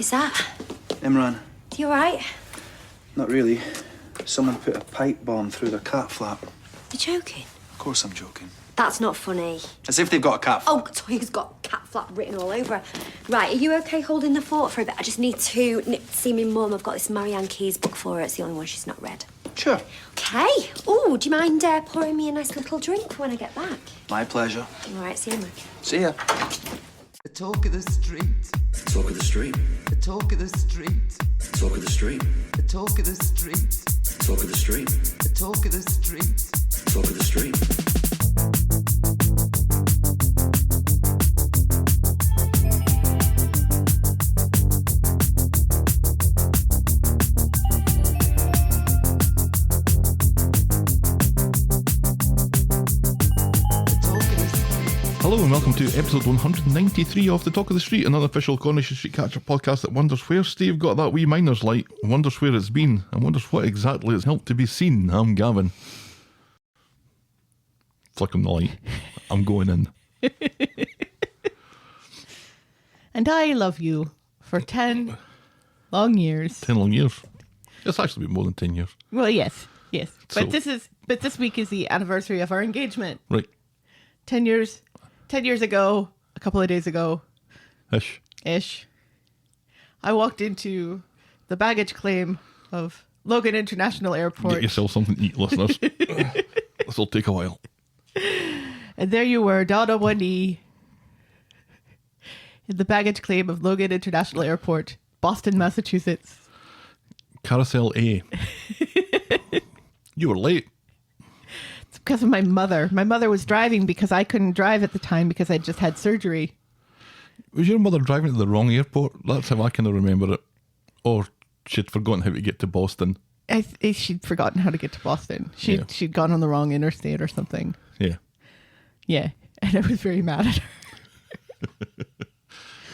Who's that? Imran. You all right? Not really. Someone put a pipe bomb through the Catflap. You're joking? Of course I'm joking. That's not funny. As if they've got a cat. Oh, Toya's got Catflap written all over her. Right, are you okay holding the fort for a bit? I just need to see my mum. I've got this Marianne Keyes book for her. It's the only one she's not read. Sure. Okay. Oh, do you mind pouring me a nice little drink when I get back? My pleasure. All right, see you, Mike. See ya. The talk of the street. Talk of the street. The talk of the street. Talk of the street. The talk of the street. Talk of the street. The talk of the street. Talk of the street. Hello and welcome to episode 193 of The Talk of the Street, an unofficial Coronation Street catch-up podcast that wonders where Steve got that wee miner's light, wonders where it's been, and wonders what exactly has helped to be seen. I'm Gavin. Flick on the light. I'm going in. And I love you for 10 long years. 10 long years. It's actually been more than 10 years. Well, yes. So- But this week is the anniversary of our engagement. Right. 10 years ago, a couple of days ago, ish, I walked into the baggage claim of Logan International Airport. Get yourself something to eat, listeners. This will take a while. And there you were, down on one knee, in the baggage claim of Logan International Airport, Boston, Massachusetts. Carousel A. You were late. It's because of my mother. My mother was driving because I couldn't drive at the time because I just had surgery. Was your mother driving to the wrong airport? That's how I kind of remember it. Or she'd forgotten how to get to Boston. She'd forgotten how to get to Boston. She'd gone on the wrong interstate or something. Yeah. Yeah. And I was very mad at her.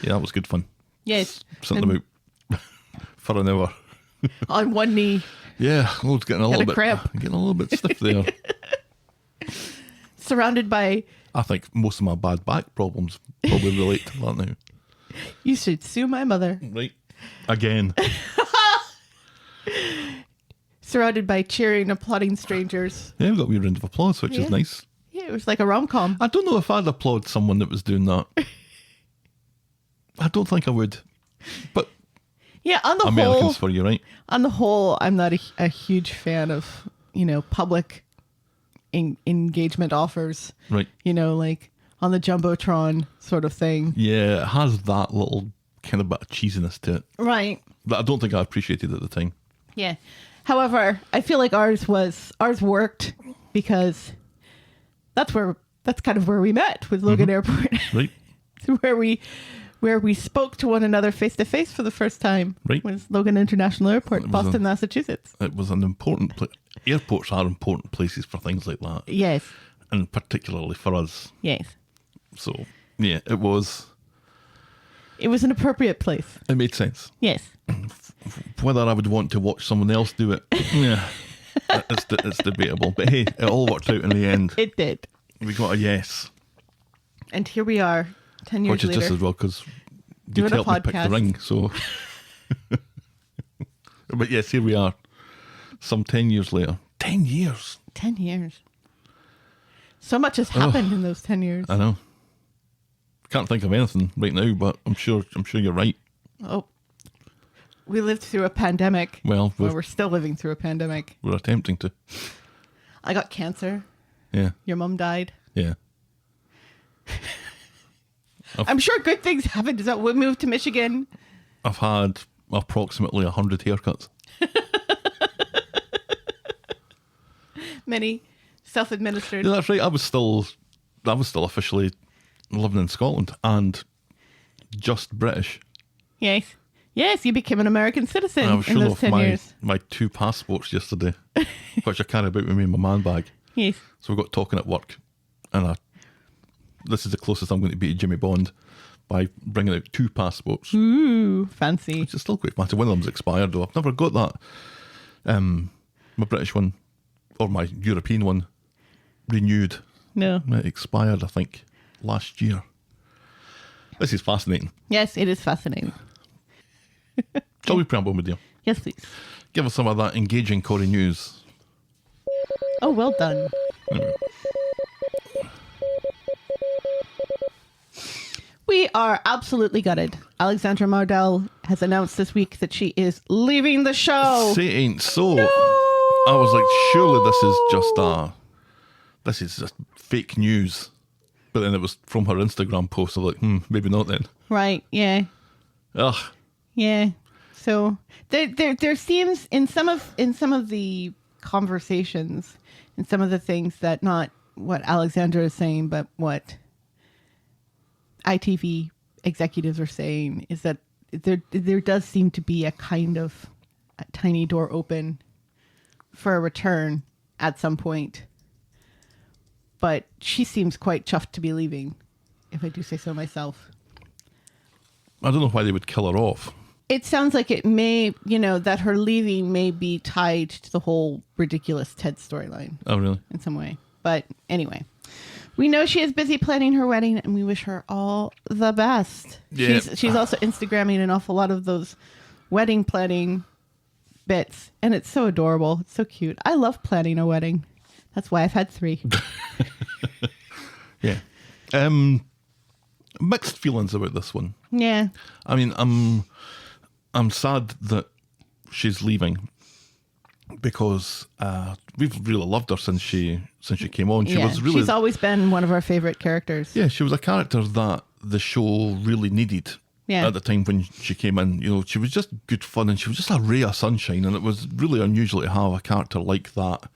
Yeah, that was good fun. Yes. Sitting about for an hour. On one knee. Yeah, I was getting a little bit cramp. getting a little bit stiff there. Surrounded by... I think most of my bad back problems probably relate to that now. You should sue my mother. Right. Again. Surrounded by cheering, applauding strangers. Yeah, we got a wee round of applause, which Yeah. is nice. Yeah, it was like a rom-com. I don't know if I'd applaud someone that was doing that. I don't think I would. But Yeah, on the Americans whole... for you, right? On the whole, I'm not a huge fan of, public engagement offers. Right. Like on the Jumbotron sort of thing. Yeah, it has that little kind of bit of cheesiness to it Right. that I don't think I appreciated at the time. Yeah. However, I feel like ours worked because that's kind of where we met with Logan Airport. Right. where we spoke to one another face to face for the first time. Right. Was Logan International Airport, Boston, Massachusetts. It was an important place. Airports are important places for things like that. Yes. And particularly for us. Yes. So, yeah, it was... It was an appropriate place. It made sense. Yes. Whether I would want to watch someone else do it, yeah, it's debatable. But hey, it all worked out in the end. It did. We got a yes. And here we are, 10 years Which is later. just as well, because you Doing a helped me pick the podcast. ring, so... But yes, here we are. Some 10 years later. 10 years? 10 years. So much has happened in those 10 years. I know. Can't think of anything right now, but I'm sure you're right. Oh, we lived through a pandemic. Well, we're still living through a pandemic. we're attempting to. I got cancer. Yeah, Your mum died. yeah. I'm sure good things happened. Is that we moved to Michigan? I've had approximately 100 haircuts. Many self-administered. Yeah, that's right. I was still officially living in Scotland and just British. Yes. Yes, you became an American citizen And I was in showing those off 10 years. my 2 passports yesterday, which I carry about with me in my man bag. Yes. So we got talking at work, and this is the closest I'm going to be to Jimmy Bond by bringing out 2 passports. Ooh, fancy. Which is still quite fancy. One of them's expired though. I've never got that. My British one, or my European one, renewed. No. It expired, I think, last year. This is fascinating. Yes, it is fascinating. Shall we preamble with you? Yes, please. Give us some of that engaging Corrie news. Oh, well done. We are absolutely gutted. Alexandra Mardell has announced this week that she is leaving the show. Say ain't so. I was like, surely this is just fake news. But then it was from her Instagram post. I was like, maybe not then. Right, yeah. Ugh. Yeah. So there seems in some of the conversations, in some of the things that not what Alexandra is saying, but what ITV executives are saying is that there does seem to be a kind of a tiny door open for a return at some point. But she seems quite chuffed to be leaving, if I do say so myself. I don't know why they would kill her off. It sounds like it may, that her leaving may be tied to the whole ridiculous Ted storyline. Oh, really? In some way. But anyway, we know she is busy planning her wedding and we wish her all the best. Yeah. She's also Instagramming an awful lot of those wedding planning bits. And it's so adorable. It's so cute. I love planning a wedding. That's why I've had 3. Yeah. Mixed feelings about this one. Yeah. I mean, I'm sad that she's leaving because we've really loved her since she came on. She's always been one of our favorite characters. Yeah, she was a character that the show really needed. Yeah. At the time when she came in, she was just good fun and she was just a ray of sunshine, and it was really unusual to have a character like that.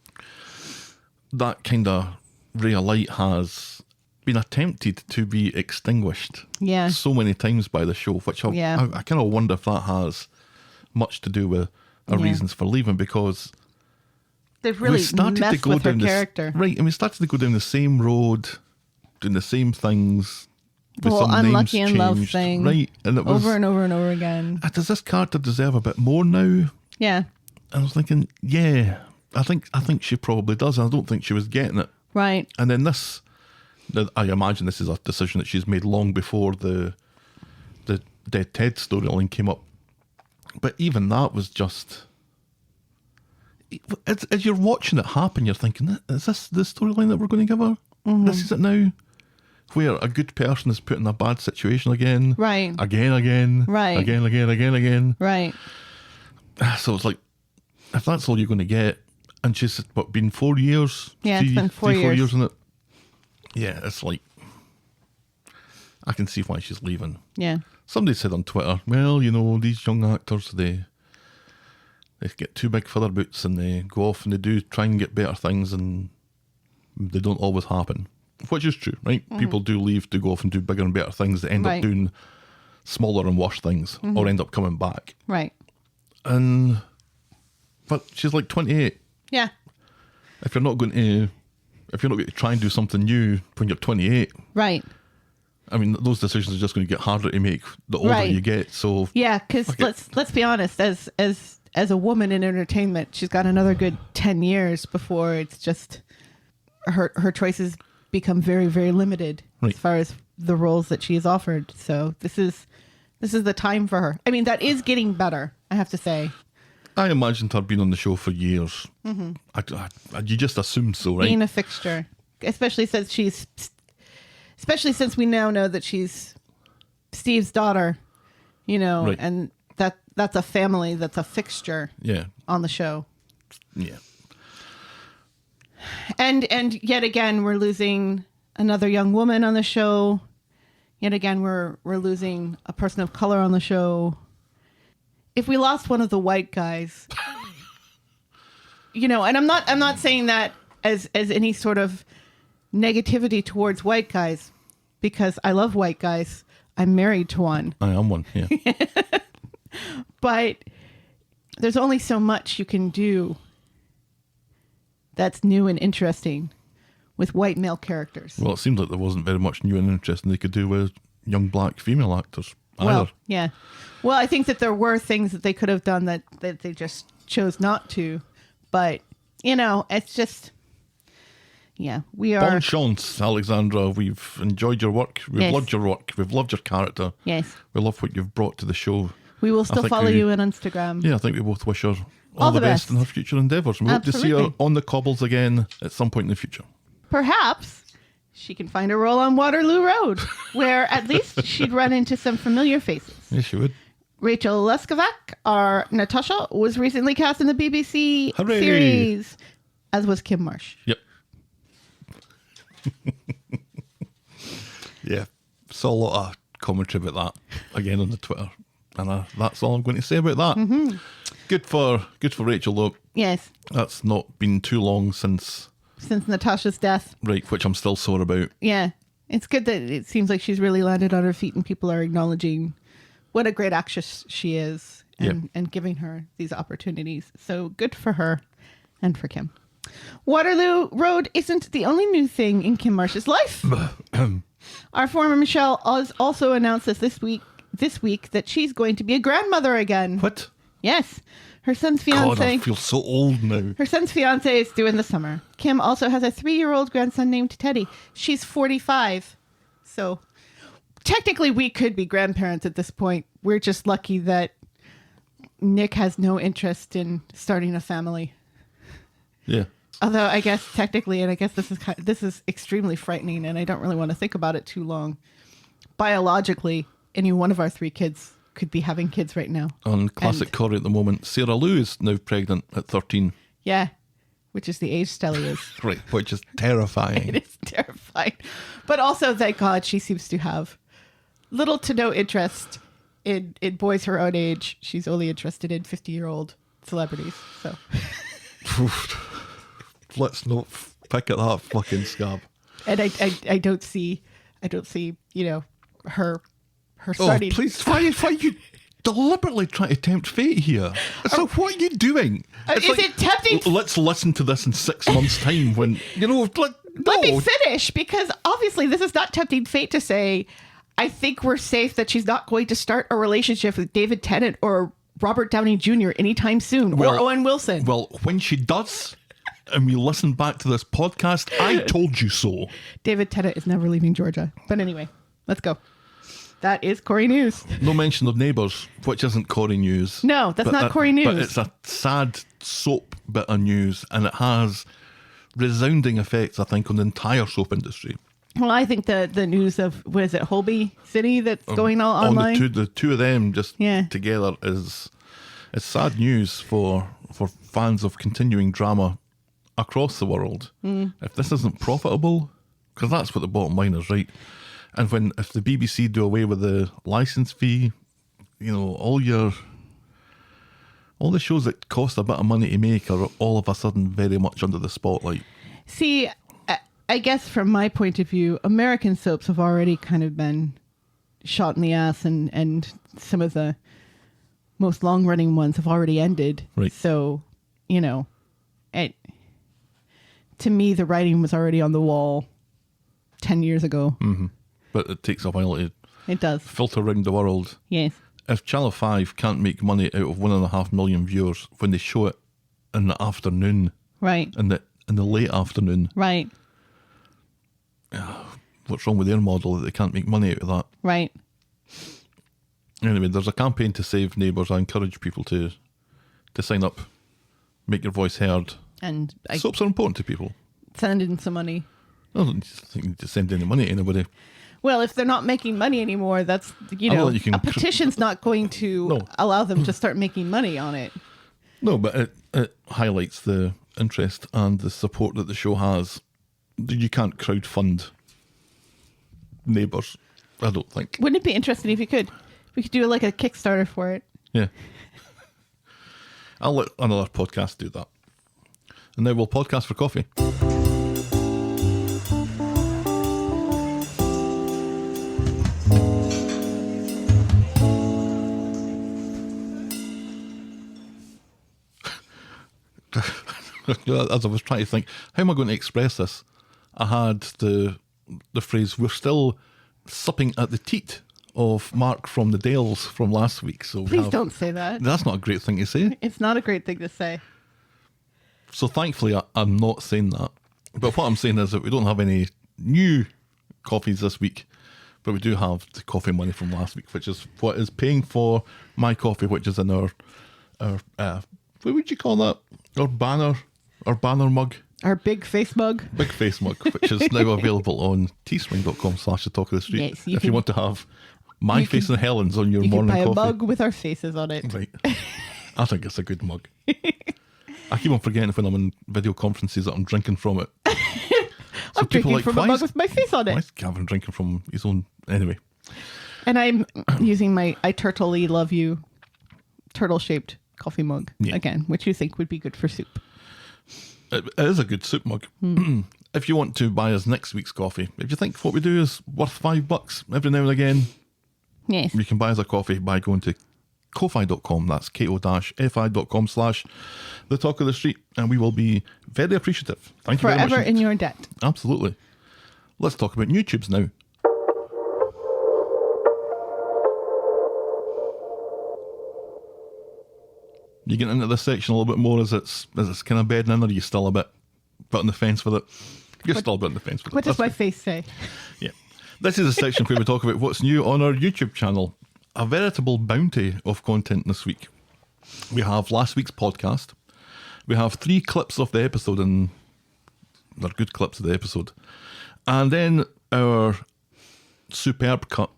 That kind of ray of light has been attempted to be extinguished so many times by the show, which I kind of wonder if that has much to do with her reasons for leaving, because they've really messed with her character. Right, and we started to go down the same road, doing the same things. The whole unlucky in love thing. Right, and it was over and over and over again. Does this character deserve a bit more now? Yeah. And I was thinking, I think she probably does. I don't think she was getting it. Right. And then I imagine this is a decision that she's made long before the Dead Ted storyline came up. But even that was just... As you're watching it happen, you're thinking, is this the storyline that we're going to give her? Mm-hmm. This is it now? Where a good person is put in a bad situation again. Right. Again. Right. Again. Right. So it's like, if that's all you're going to get, and she's, been 4 years? Yeah, it's been 4 years. 4 years in it. Yeah, it's like, I can see why she's leaving. Yeah. Somebody said on Twitter, well, these young actors, they get too big for their boots and they go off and they do try and get better things and they don't always happen. Which is true, right? Mm-hmm. People do leave to go off and do bigger and better things that end up doing smaller and worse things or end up coming back. Right. But she's like 28. Yeah. If you're not going to try and do something new when you're 28. Right. I mean, those decisions are just going to get harder to make the older you get. So yeah, because let's be honest, as a woman in entertainment, she's got another good 10 years before it's just her choices become very, very limited as far as the roles that she is offered. So this is the time for her. I mean, that is getting better, I have to say. I imagined her being on the show for years. Mm-hmm. You just assumed so, right? Being a fixture, especially since we now know that she's Steve's daughter, and that's a family that's a fixture on the show. Yeah. And yet again, we're losing another young woman on the show. Yet again, we're losing a person of color on the show. If we lost one of the white guys, and I'm not saying that as any sort of negativity towards white guys, because I love white guys. I'm married to one. I am one, yeah. But there's only so much you can do that's new and interesting with white male characters. Well, it seems like there wasn't very much new and interesting they could do with young black female actors either. Well, yeah. Well, I think that there were things that they could have done that they just chose not to. But, it's just... Yeah, we are... Bon chance, Alexandra. We've enjoyed your work. We've loved your work. We've loved your character. Yes. We love what you've brought to the show. We will still think follow we- you on Instagram. Yeah, I think we both wish her all the best in her future endeavours. And we hope to see her Absolutely. on the cobbles again at some point in the future. Perhaps she can find a role on Waterloo Road, where at least she'd run into some familiar faces. Yes, she would. Rachel Leskovac, our Natasha, was recently cast in the BBC Hooray. series, as was Kim Marsh. Yep. Yeah, saw a lot of commentary about that again on the Twitter, and that's all I'm going to say about that. Mm-hmm. Good for Rachel though. Yes, That's not been too long since Natasha's death. which I'm still sore about. Yeah, it's good that it seems like she's really landed on her feet and people are acknowledging what a great actress she is and giving her these opportunities. So good for her and for Kim. Waterloo Road isn't the only new thing in Kim Marsh's life. Our former Michelle has also announced this week that she's going to be a grandmother again. What? Yes. Her son's God, fiance. I feel so old now. Her son's fiance is due in the summer. Kim also has a 3-year-old grandson named Teddy. She's 45. So technically we could be grandparents at this point. We're just lucky that Nick has no interest in starting a family. Yeah. Although I guess technically, and I guess this is extremely frightening, and I don't really want to think about it too long. Biologically, any one of our 3 kids could be having kids right now. On classic And- Corrie at the moment, Sarah Lou is now pregnant at 13. Yeah, which is the age Stelly is. Right, which is terrifying. It is terrifying. But also, thank God, she seems to have little to no interest in boys her own age. She's only interested in 50-year-old celebrities. So Let's not pick at that fucking scab. and I don't see her Oh, starting. please, why are you deliberately trying to tempt fate here? So what are you doing? It's is it tempting? Let's listen to this in 6 months' time when, Let me finish, because obviously this is not tempting fate to say, I think we're safe that she's not going to start a relationship with David Tennant or Robert Downey Jr. anytime soon, or Owen Wilson. Well, when she does, and we listen back to this podcast, I told you so. David Tennant is never leaving Georgia. But anyway, let's go. That is Corrie News. No mention of Neighbours, which isn't Corrie News. No, that's not Corrie News. But it's a sad soap bit of news, and it has resounding effects, I think, on the entire soap industry. Well, I think the news of, what is it, Holby City that's going all online? On the two of them just Yeah. together is sad news for fans of continuing drama across the world. If this isn't profitable, because that's what the bottom line is, right? And if the BBC do away with the license fee, all the shows that cost a bit of money to make are all of a sudden very much under the spotlight. See, I guess from my point of view, American soaps have already kind of been shot in the ass, and some of the most long-running ones have already ended. Right. So, to me, the writing was already on the wall 10 years ago. But it takes a while to It does. filter around the world. Yes. If Channel 5 can't make money out of 1.5 million viewers when they show it in the afternoon, Right. in the late afternoon, Right. what's wrong with their model that they can't make money out of that? Right. Anyway, there's a campaign to save Neighbours. I encourage people to sign up, make your voice heard. And I Soaps are important to people. send in some money. I don't think you need to send any money to anybody. Well, if they're not making money anymore, that's, Well, you can a petition's not going to No. allow them to start making money on it. No, but it highlights the interest and the support that the show has. You can't crowdfund Neighbours, I don't think. Wouldn't it be interesting if you could? We could do like a Kickstarter for it. Yeah. I'll let another podcast do that. And now we'll podcast for coffee. As I was trying to think, how am I going to express this? I had the phrase, we're still supping at the teat of Mark from the Dales from last week. So Please don't say that. That's not a great thing to say. It's not a great thing to say. So thankfully, I'm not saying that. But what I'm saying is that we don't have any new coffees this week. But we do have the coffee money from last week, which is what is paying for my coffee, which is in our what would you call that? Our banner mug. Our big face mug. Big face mug, which is now available on teespring.com/the talk of the street. Yes, if you want to have my face and Helen's on your You can morning buy a coffee. mug with our faces on it. Right. I think it's a good mug. I keep on forgetting when I'm in video conferences that I'm drinking from it. I'm drinking from a why mug is- with my face on Why it. is Gavin drinking from his own? Anyway. And I'm using my I Turtley Love You turtle-shaped coffee mug again, which you think would be good for soup. It is a good soup mug. If you want to buy us next week's coffee, if you think what we do is worth $5 every now and again, Yes. you can buy us a coffee by going to ko-fi.com. That's ko-fi.com/the talk of the street, and we will be very appreciative. Thank you very Forever much. in your debt. Absolutely. Let's talk about YouTubes now. You getting into this section a little bit more as it's kind of bedding in, or are you still a bit on the fence with it? You're still a bit on the fence with it. What does That's my face say? Yeah. This is a section where we talk about what's new on our YouTube channel. A veritable bounty of content this week. We have last week's podcast. We have 3 clips of the episode, and they're good clips of the episode. And then our superb cut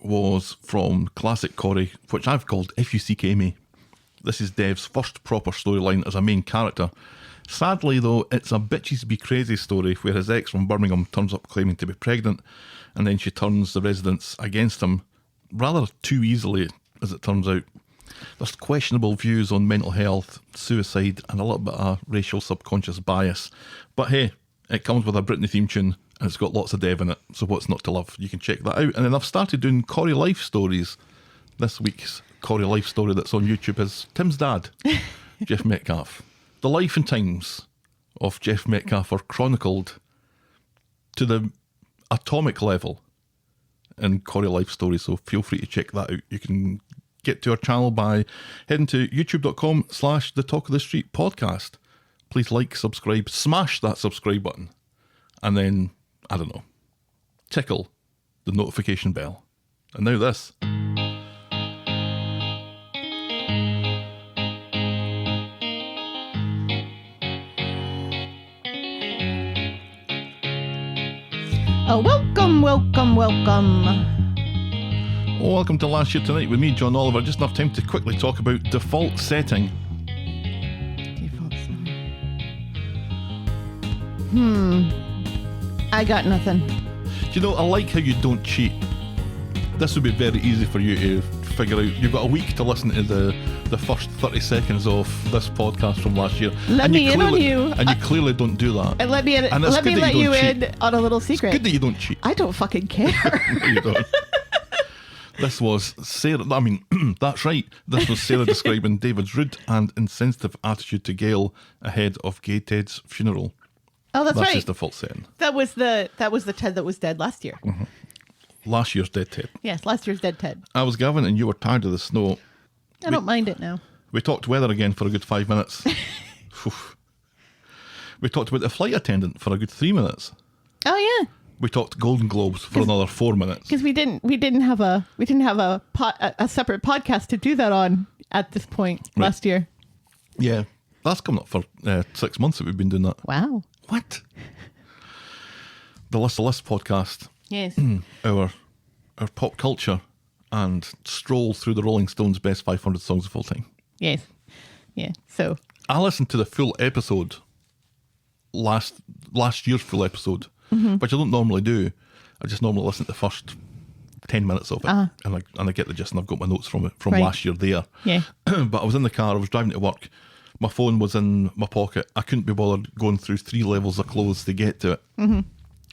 was from Classic Corrie, which I've called If You Seek Amy. This is Dev's first proper storyline as a main character. Sadly, though, it's a bitches be crazy story where his ex from Birmingham turns up claiming to be pregnant, and then she turns the residents against him rather too easily, as it turns out. There's questionable views on mental health, suicide, and a little bit of racial subconscious bias. But hey, it comes with a Britney theme tune, and it's got lots of Dev in it, so what's not to love? You can check that out. And then I've started doing Corrie life stories. This week's Corrie life story that's on YouTube is Tim's dad, Jeff Metcalf. The life and times of Jeff Metcalf are chronicled to the atomic level in Corrie life story, so feel free to check that out. You can get to our channel by heading to youtube.com/the talk of the street podcast. Please like, subscribe, smash that subscribe button, and then, I don't know, tickle the notification bell. And now this. Welcome. Welcome to Last Year Tonight with me, John Oliver. Just enough time to quickly talk about default setting. Default setting. I got nothing. Do you know, I like how you don't cheat. This would be very easy for you to figure out. You've got a week to listen to the first 30 seconds of this podcast from last year. Let me in on you. And you clearly don't do that. And let me in, And it's let me good that let you you don't in on a little secret. Good that you don't cheat. I don't fucking care. No, you don't. This was Sarah. I mean, that's right. This was Sarah describing David's rude and insensitive attitude to Gail ahead of Gay Ted's funeral. Oh, that's right. His default setting. That was the Ted that was dead last year. Mm-hmm. Last year's dead Ted. Yes, last year's dead Ted. I was Gavin, and you were tired of the snow. I don't mind it now. We talked weather again for a good 5 minutes. We talked about the flight attendant for a good 3 minutes. Oh yeah, We talked Golden Globes for another 4 minutes. because we didn't have a separate podcast to do that on at this point last year. Yeah, that's coming up for 6 months that we've been doing that. Wow. What? The List podcast. Yes. Our pop culture and stroll through the Rolling Stones' best 500 songs of all time. Yes. Yeah. So I listened to the full episode last year's full episode, which I don't normally do. I just normally listen to the first 10 minutes of it, and I get the gist, and I've got my notes from Right. last year there. yeah. But I was in the car, I was driving to work, my phone was in my pocket, I couldn't be bothered going through 3 levels of clothes to get to it.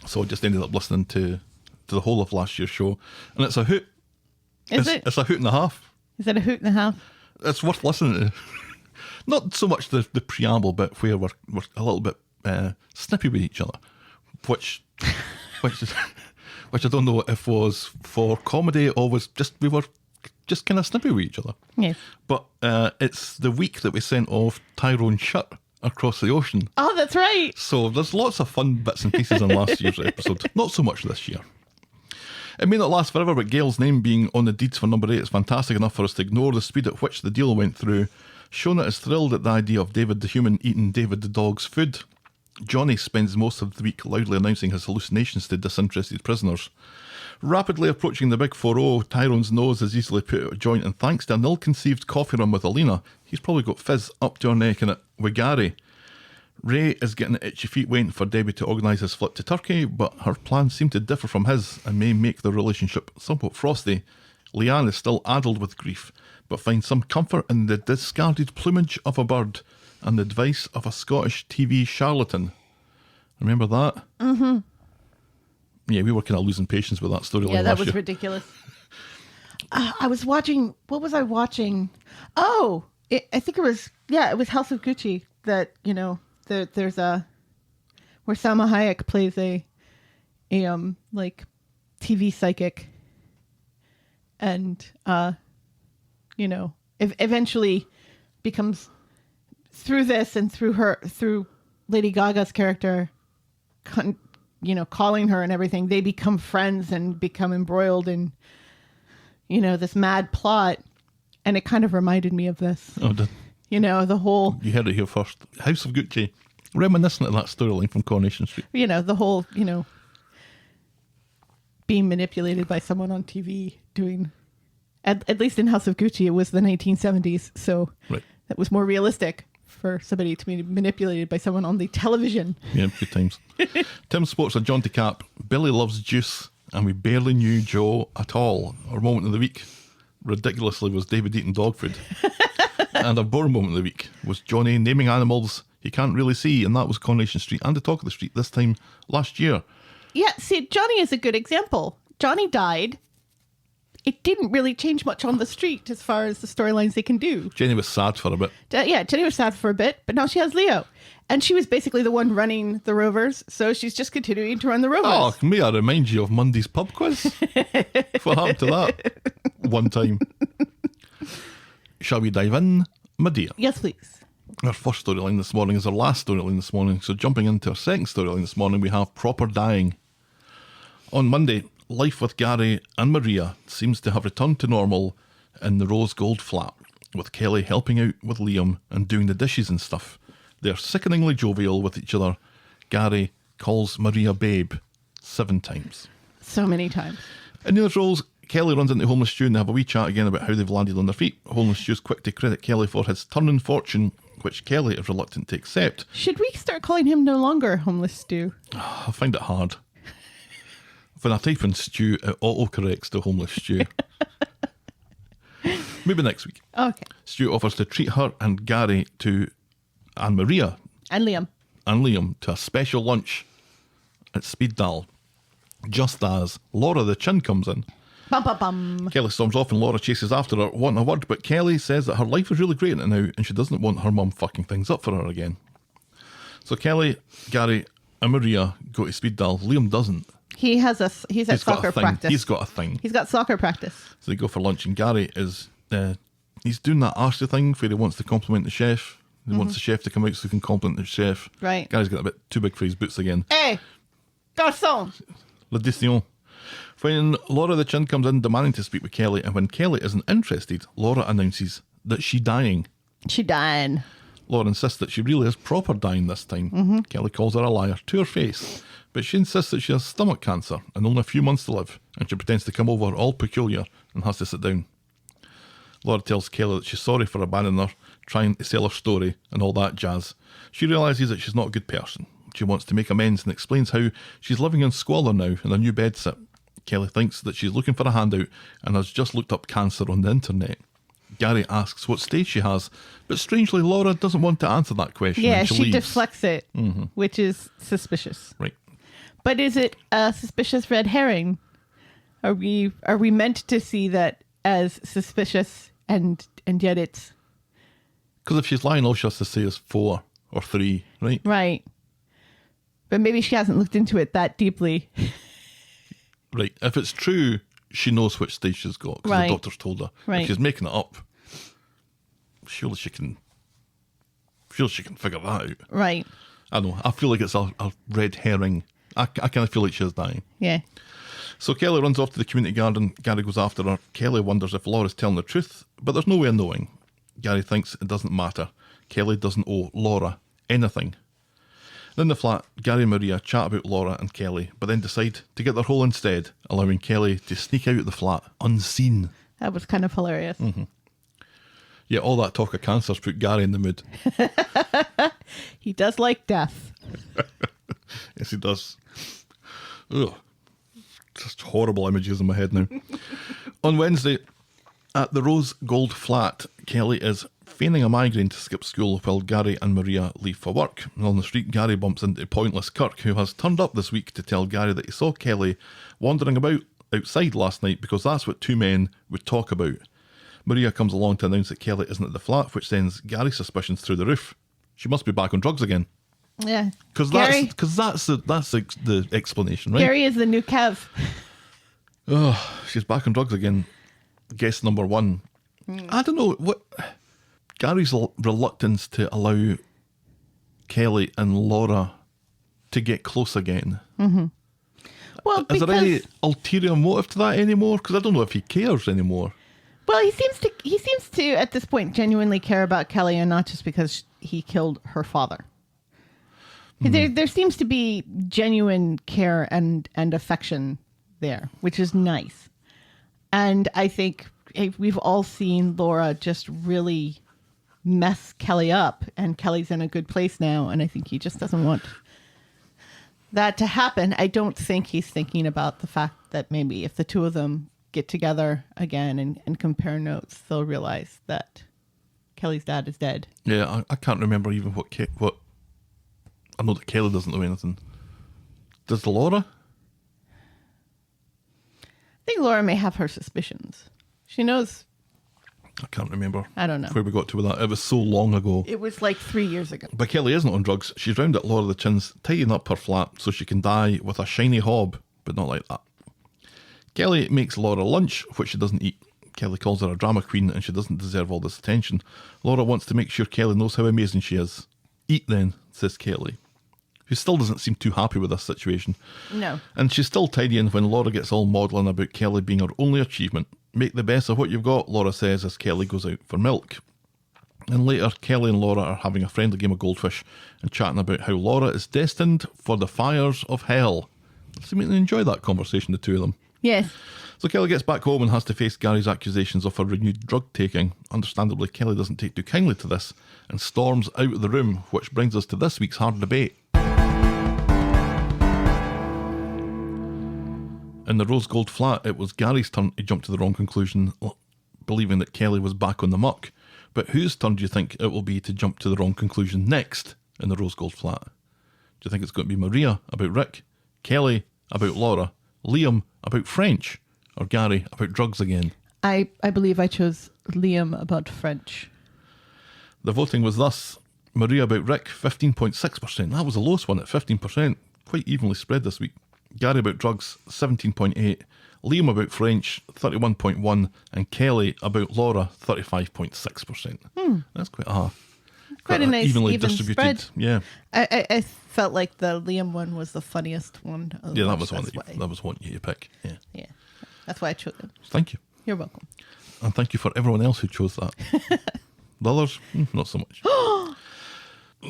So I just ended up listening to the whole of last year's show, and it's a hoot. It's a hoot and a half. Is it a hoot and a half? It's worth listening to. Not so much the preamble bit where we're a little bit snippy with each other, which I don't know if was for comedy or was just we were just kind of snippy with each other. Yes. But it's the week that we sent off Tyrone Shut across the ocean. Oh, that's right. So there's lots of fun bits and pieces in last year's episode. Not so much this year. It may not last forever, but Gail's name being on the deeds for number 8 is fantastic enough for us to ignore the speed at which the deal went through. Shona is thrilled at the idea of David the human eating David the dog's food. Johnny spends most of the week loudly announcing his hallucinations to disinterested prisoners. Rapidly approaching the big 4-0, Tyrone's nose is easily put out of joint, and thanks to an ill-conceived coffee run with Alina, he's probably got fizz up to her neck in it with Gary. Ray is getting itchy feet waiting for Debbie to organise his flip to Turkey, but her plans seem to differ from his and may make the relationship somewhat frosty. Leanne is still addled with grief, but finds some comfort in the discarded plumage of a bird and the advice of a Scottish TV charlatan. Remember that? Mm-hmm. Yeah, we were kind of losing patience with that storyline. Yeah, that last was year. ridiculous. I was watching. What was I watching? Oh, I think it was. Yeah, it was House of Gucci. That there's a where Salma Hayek plays a like TV psychic, and eventually becomes through this and through Lady Gaga's character, calling her and everything, they become friends and become embroiled in, this mad plot. And it kind of reminded me of this. Oh, The whole... You heard it here first. House of Gucci. Reminiscent of that storyline from Coronation Street. The whole, being manipulated by someone on TV doing... At least in House of Gucci, it was the 1970s. So Right. that was more realistic for somebody to be manipulated by someone on the television. Yeah, good times. Tim sports a jaunty cap. Billy loves juice, and we barely knew Joe at all. Our moment of the week, ridiculously, was David eating dog food. And our boring moment of the week was Johnny naming animals he can't really see, and that was Coronation Street and the Talk of the Street this time last year. Yeah, see, Johnny is a good example. Johnny died. It didn't really change much on the street as far as the storylines they can do. Jenny was sad for a bit. Jenny was sad for a bit, but now she has Leo. And she was basically the one running the Rovers, so she's just continuing to run the Rovers. Oh, may I remind you of Monday's pub quiz? What happened to that? One time. Shall we dive in? Medea. Yes, please. Our first storyline this morning is our last storyline this morning. So jumping into our second storyline this morning, we have Proper Dying. On Monday, life with Gary and Maria seems to have returned to normal in the rose gold flat, with Kelly helping out with Liam and doing the dishes and stuff. They're sickeningly jovial with each other. Gary calls Maria babe 7 times. So many times. In those roles, Kelly runs into Homeless Stew and they have a wee chat again about how they've landed on their feet. Homeless Stew's quick to credit Kelly for his turn in fortune, which Kelly is reluctant to accept. Should we start calling him no longer Homeless Stew? I find it hard. When I type in stew, it auto-corrects to Homeless Stew. Maybe next week. Okay. Stu offers to treat her and Gary and Maria And Liam to a special lunch at Speed Dial, just as Laura the Chin comes in. Bum, bum, bum. Kelly storms off and Laura chases after her, wanting a word, but Kelly says that her life is really great now and she doesn't want her mum fucking things up for her again. So Kelly, Gary and Maria go to Speed Dial. Liam doesn't. He's at He's got soccer a thing. practice. He's got a thing. He's got soccer practice. So they go for lunch and Gary is he's doing that Asha thing where he wants to compliment the chef. He wants the chef to come out so he can compliment the chef. Right. Gary's got a bit too big for his boots again. Hey, garçon. L'addition. When Laura the Chin comes in demanding to speak with Kelly, and when Kelly isn't interested, Laura announces that she's dying. She dying. Laura insists that she really is proper dying this time. Kelly calls her a liar to her face, but she insists that she has stomach cancer and only a few months to live, and she pretends to come over all peculiar and has to sit down. Laura tells Kelly that she's sorry for abandoning her, trying to sell her story and all that jazz. She realises that she's not a good person. She wants to make amends and explains how she's living in squalor now in a new bedsit. Kelly thinks that she's looking for a handout and has just looked up cancer on the internet. Gary asks what stage she has, but strangely Laura doesn't want to answer that question. Yeah, and she she leaves. deflects it, which is suspicious. Right. But is it a suspicious red herring? Are we meant to see that as suspicious and yet it's Because if she's lying, all she has to say is 4 or 3, right? right? But maybe she hasn't looked into it that deeply. Right. If it's true, she knows which stage she's got because Right. the doctor's told her. Right. If she's making it up, surely she can figure that out. Right. I don't know. I feel like it's a red herring I kind of feel like she's dying. Yeah. So Kelly runs off to the community garden. Gary goes after her. Kelly wonders if Laura's telling the truth, but there's no way of knowing. Gary thinks it doesn't matter. Kelly doesn't owe Laura anything. In the flat, Gary and Maria chat about Laura and Kelly, but then decide to get their hole instead, allowing Kelly to sneak out of the flat unseen. That was kind of hilarious. Yeah, all that talk of cancer's put Gary in the mood. He does like death. Yes, he does. Ugh. Just horrible images in my head now. On Wednesday, at the Rose Gold flat, Kelly is feigning a migraine to skip school while Gary and Maria leave for work. And on the street, Gary bumps into pointless Kirk, who has turned up this week to tell Gary that he saw Kelly wandering about outside last night because that's what two men would talk about. Maria comes along to announce that Kelly isn't at the flat, which sends Gary's suspicions through the roof. She must be back on drugs again. Yeah. Because that's the explanation, right? Gary is the new Kev. Oh, she's back on drugs again. Guess number one. I don't know what Gary's reluctance to allow Kelly and Laura to get close again. Well, Is there any ulterior motive to that anymore? Because I don't know if he cares anymore. Well, he seems to at this point genuinely care about Kelly, and not just because he killed her father. There seems to be genuine care and affection there, which is nice. And I think we've all seen Laura just really mess Kelly up, and Kelly's in a good place now, and I think he just doesn't want that to happen. I don't think he's thinking about the fact that maybe if the two of them get together again and compare notes, they'll realize that Kelly's dad is dead. Yeah, I can't remember even what I know that Kelly doesn't know anything. Does Laura? I think Laura may have her suspicions. She knows. I can't remember. I don't know where we got to with that. It was so long ago. It was like 3 years ago. But Kelly isn't on drugs. She's round at Laura the Chin's, tidying up her flat so she can die with a shiny hob, but not like that. Kelly makes Laura lunch, which she doesn't eat. Kelly calls her a drama queen and she doesn't deserve all this attention. Laura wants to make sure Kelly knows how amazing she is. Eat then, says Kelly, who still doesn't seem too happy with this situation. No. And she's still tidying when Laura gets all maudlin about Kelly being her only achievement. Make the best of what you've got, Laura says as Kelly goes out for milk. And later, Kelly and Laura are having a friendly game of goldfish and chatting about how Laura is destined for the fires of hell. Seeming to enjoy that conversation, the two of them. Yes. So Kelly gets back home and has to face Gary's accusations of her renewed drug taking. Understandably, Kelly doesn't take too kindly to this and storms out of the room, which brings us to this week's hard debate. In the Rose Gold flat, it was Gary's turn to jump to the wrong conclusion, believing that Kelly was back on the muck. But whose turn do you think it will be to jump to the wrong conclusion next in the Rose Gold flat? Do you think it's going to be Maria about Rick, Kelly about Laura, Liam about French, or Gary about drugs again? I believe I chose Liam about French. The voting was thus: Maria about Rick, 15.6%. That was the lowest one at 15%. Quite evenly spread this week. Gary about drugs, 17.8%. Liam about French, 31.1%. And Kelly about Laura, 35.6%. That's quite a nice evenly even distributed. spread. Yeah. I felt like the Liam one was the funniest one. Yeah, that was one you pick. Yeah. Yeah. That's why I chose it. Thank you. You're welcome. And thank you for everyone else who chose that. The others, not so much.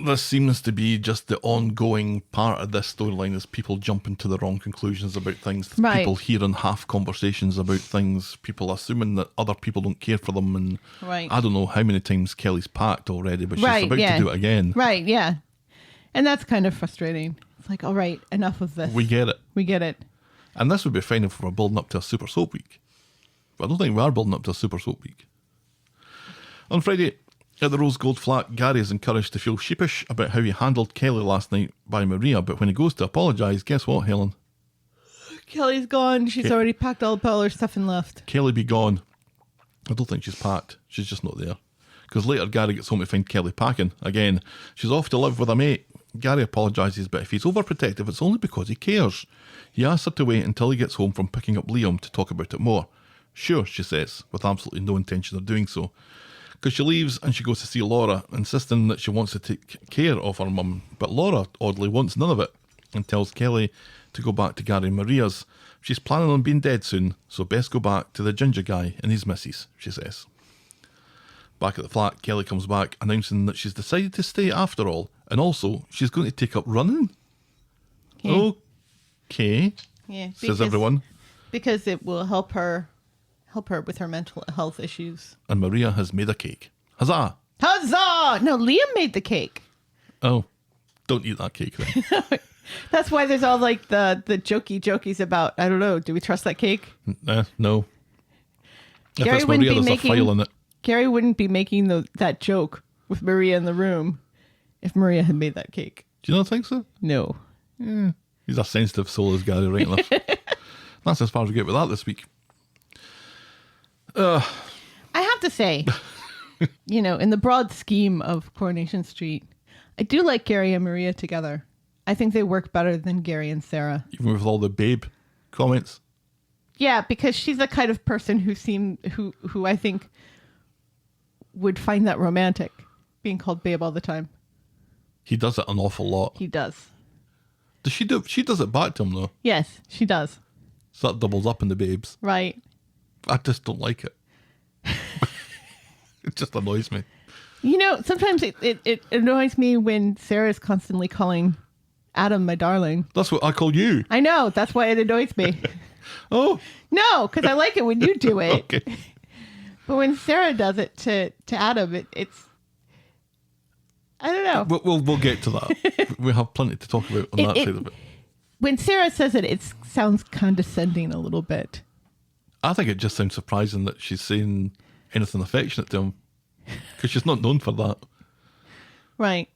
This seems to be just the ongoing part of this storyline, is people jumping to the wrong conclusions about things, Right. people hearing half conversations about things, people assuming that other people don't care for them, and Right. I don't know how many times Kelly's packed already, but she's Right, about yeah. to do it again. Right, yeah. And that's kind of frustrating. It's like, all right, enough of this. We get it. We get it. And this would be fine if we were building up to a Super Soap Week. But I don't think we are building up to a Super Soap Week. On Friday, at the Rose Gold flat, Gary is encouraged to feel sheepish about how he handled Kelly last night by Maria, but when he goes to apologise, guess what, Helen? Kelly's gone. She's already packed all her stuff and left. Kelly be gone. I don't think she's packed. She's just not there. Because later Gary gets home to find Kelly packing. Again, she's off to live with a mate. Gary apologises, but if he's overprotective, it's only because he cares. He asks her to wait until he gets home from picking up Liam to talk about it more. Sure, she says, with absolutely no intention of doing so. Because she leaves and she goes to see Laura, insisting that she wants to take care of her mum. But Laura, oddly, wants none of it. and tells Kelly to go back to Gary and Maria's. She's planning on being dead soon, so best go back to the ginger guy and his missus, she says. Back at the flat, Kelly comes back, announcing that she's decided to stay after all, and also she's going to take up running. Yeah. Okay, Yeah, says everyone. because it will help her with her mental health issues. And Maria has made a cake. Huzzah! Huzzah! No, Liam made the cake. Oh, don't eat that cake then. That's why there's all like the jokies about, I don't know, do we trust that cake? No. If Gary it's wouldn't Maria, be there's making- a file in it. Gary wouldn't be making that joke with Maria in the room if Maria had made that cake. Do you not think so? No. He's a sensitive soul, is Gary, right enough. That's as far as we get with that this week. I have to say, in the broad scheme of Coronation Street, I do like Gary and Maria together. I think they work better than Gary and Sarah. Even with all the babe comments. Yeah, because she's the kind of person who I think would find that romantic, being called babe all the time. He does it an awful lot. He does. Does she do? She does it back to him though. Yes, she does. So that doubles up in the babes. Right. I just don't like it. It just annoys me. Sometimes it annoys me when Sarah's constantly calling Adam my darling. That's what I call you. I know. That's why it annoys me. Oh. No, because I like it when you do it. Okay. But when Sarah does it to Adam, it's... I don't know. We'll get to that. We have plenty to talk about on that side of it. When Sarah says it sounds condescending a little bit. I think it just sounds surprising that she's saying anything affectionate to him, because she's not known for that. Right.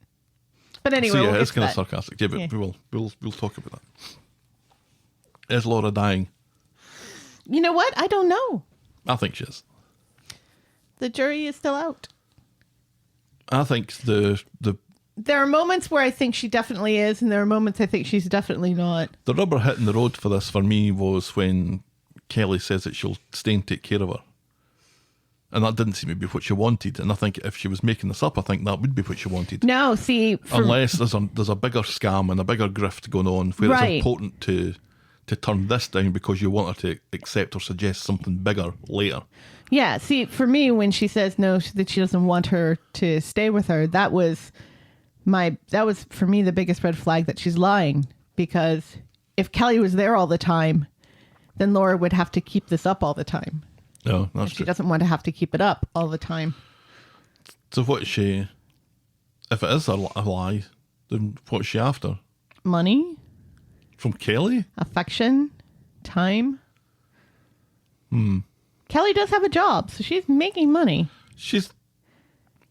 But anyway, so yeah, we'll it's get to kind of that. sarcastic. Yeah, but Yeah. we'll talk about that. Is Laura dying? You know what? I don't know. I think she is. The jury is still out. I think the There are moments where I think she definitely is, and there are moments I think she's definitely not. the rubber hitting the road for this for me was when Kelly says that she'll stay and take care of her. And that didn't seem to be what she wanted. And I think if she was making this up, I think that would be what she wanted. No, see... Unless there's a bigger scam and a bigger grift going on where Right. it's important to turn this down because you want her to accept or suggest something bigger later. Yeah, see, for me, when she says no, that she doesn't want her to stay with her, that was for me the biggest red flag that she's lying. Because if Kelly was there all the time, then Laura would have to keep this up all the time. No, that's She true. doesn't want to have to keep it up all the time. So what is she, if it is a lie, then what's she after? Money, From Kelly? affection, time. Kelly does have a job, so she's making money. She's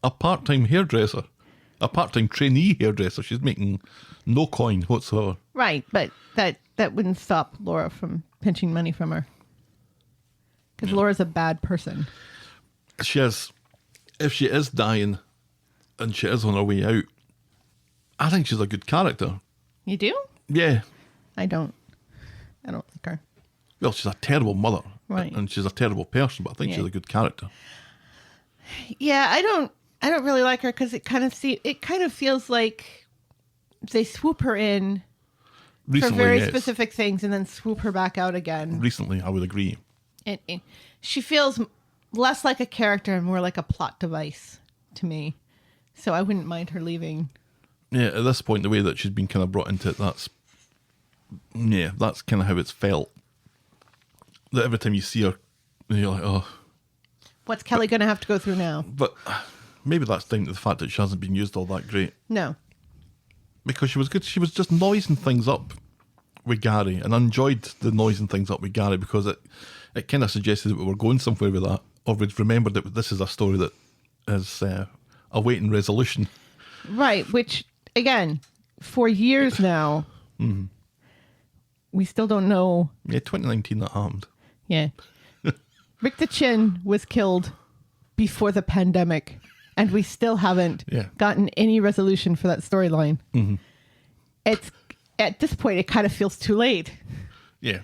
a part-time hairdresser. A part-time trainee hairdresser. She's making no coin whatsoever. Right, but that wouldn't stop Laura from pinching money from her. Because Laura's a bad person. If she is dying and she is on her way out, I think she's a good character. You do? Yeah. I don't like her. Well, she's a terrible mother. Right. And she's a terrible person, but I think Yeah. she's a good character. Yeah, I don't really like her because it kind of feels like they swoop her in Recently, for very yes. specific things and then swoop her back out again. Recently, I would agree. She feels less like a character and more like a plot device to me. So I wouldn't mind her leaving. Yeah, at this point, the way that she's been kind of brought into it, that's kind of how it's felt. That every time you see her, you're like, oh. What's Kelly going to have to go through now? But maybe that's down to the fact that she hasn't been used all that great. No. Because she was good. She was just noising things up with Gary, and I enjoyed the noising things up with Gary because it kind of suggested that we were going somewhere with that, or we'd remembered that this is a story that is awaiting resolution. Right, which, again, for years now, we still don't know. Yeah, 2019 that happened. Yeah. Rick the Chin was killed before the pandemic, and we still haven't gotten any resolution for that storyline. Mm-hmm. It's at this point, it kind of feels too late. Yeah.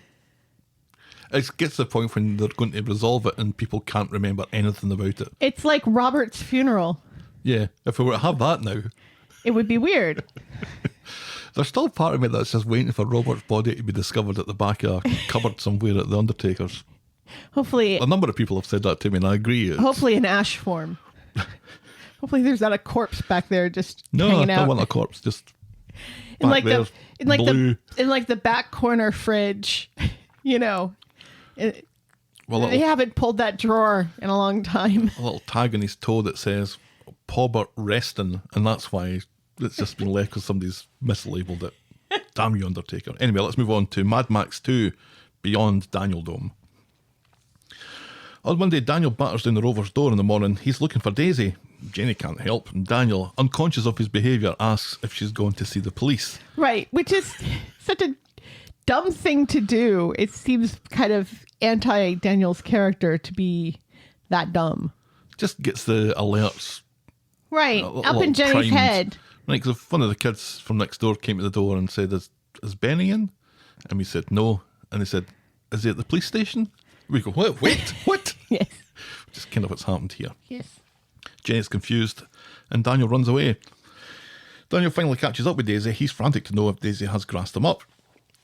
It gets to the point when they're going to resolve it and people can't remember anything about it. It's like Robert's funeral. Yeah, if we were to have that now. It would be weird. There's still part of me that's just waiting for Robert's body to be discovered at the back of a cupboard somewhere at the Undertaker's. Hopefully, A number of people have said that to me, and I agree. hopefully in ash form. Hopefully, there's not a corpse back there just No, hanging I out. don't want a corpse. Just in back like there, blue. in like the back corner fridge, you know. Well, They haven't pulled that drawer in a long time. a little tag on his toe that says Pobert Reston, and that's why it's just been left because somebody's mislabeled it. Damn you, Undertaker. Anyway, let's move on to Mad Max 2 Beyond Danieldome. On Monday, Daniel batters down the Rover's door in the morning. He's looking for Daisy. Jenny can't help, and Daniel, unconscious of his behaviour, asks if she's going to see the police. Right, which is such a dumb thing to do. It seems kind of anti-Daniel's character to be that dumb. Just gets the alerts Right, a up in little Jenny's primed. head. Right, because one of the kids from next door came to the door and said, is Benny in? And we said, no. And they said, is he at the police station? We go, what? Wait, what? Yes, Just kind of what's happened here. yes. Jenny's confused, and Daniel runs away. Daniel finally catches up with Daisy. He's frantic to know if Daisy has grassed him up.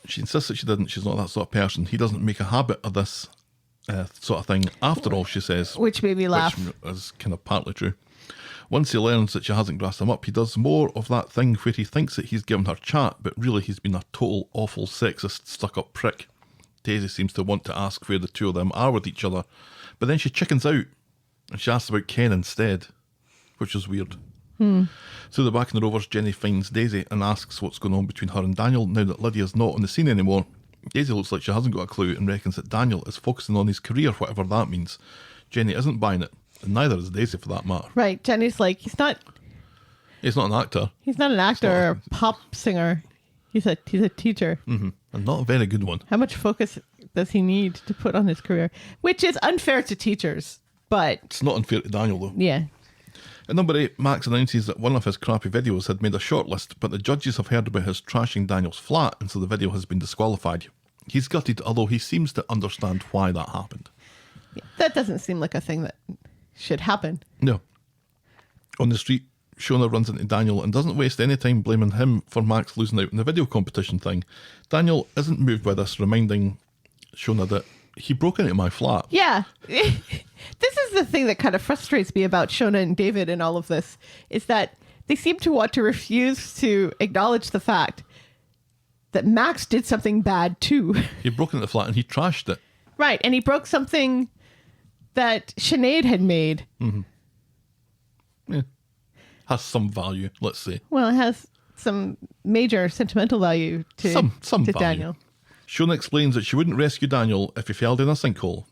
She insists that she didn't. She's not that sort of person. He doesn't make a habit of this sort of thing. After all, she says. Which made me laugh. Which is kind of partly true. Once he learns that she hasn't grassed him up, he does more of that thing where he thinks that he's given her chat, but really he's been a total awful sexist stuck-up prick. Daisy seems to want to ask where the two of them are with each other, but then she chickens out, and she asks about Ken instead, which is weird. So the back in the Rovers, Jenny finds Daisy and asks what's going on between her and Daniel now that Lydia's not on the scene anymore. Daisy looks like she hasn't got a clue and reckons that Daniel is focusing on his career, whatever that means. Jenny isn't buying it, and neither is Daisy for that matter. Right, Jenny's like, he's not an actor, an actor or a pop singer. He's a teacher. and not a very good one. How much focus does he need to put on his career? Which is unfair to teachers, but It's not unfair to Daniel though. yeah. At number 8, Max announces that one of his crappy videos had made a shortlist, but the judges have heard about his trashing Daniel's flat, and so the video has been disqualified. He's gutted, although he seems to understand why that happened. That doesn't seem like a thing that should happen. No. On the street, Shona runs into Daniel and doesn't waste any time blaming him for Max losing out in the video competition thing. Daniel isn't moved by this, reminding Shona that he broke into my flat. Yeah. This is the thing that kind of frustrates me about Shona and David and all of this, is that they seem to want to refuse to acknowledge the fact that Max did something bad too. He broke into the flat and he trashed it. Right. And he broke something that Sinead had made. Yeah. Has some value, let's say. Well, it has some major sentimental value to, Some to value. Daniel. Shona explains that she wouldn't rescue Daniel if he fell down a sinkhole.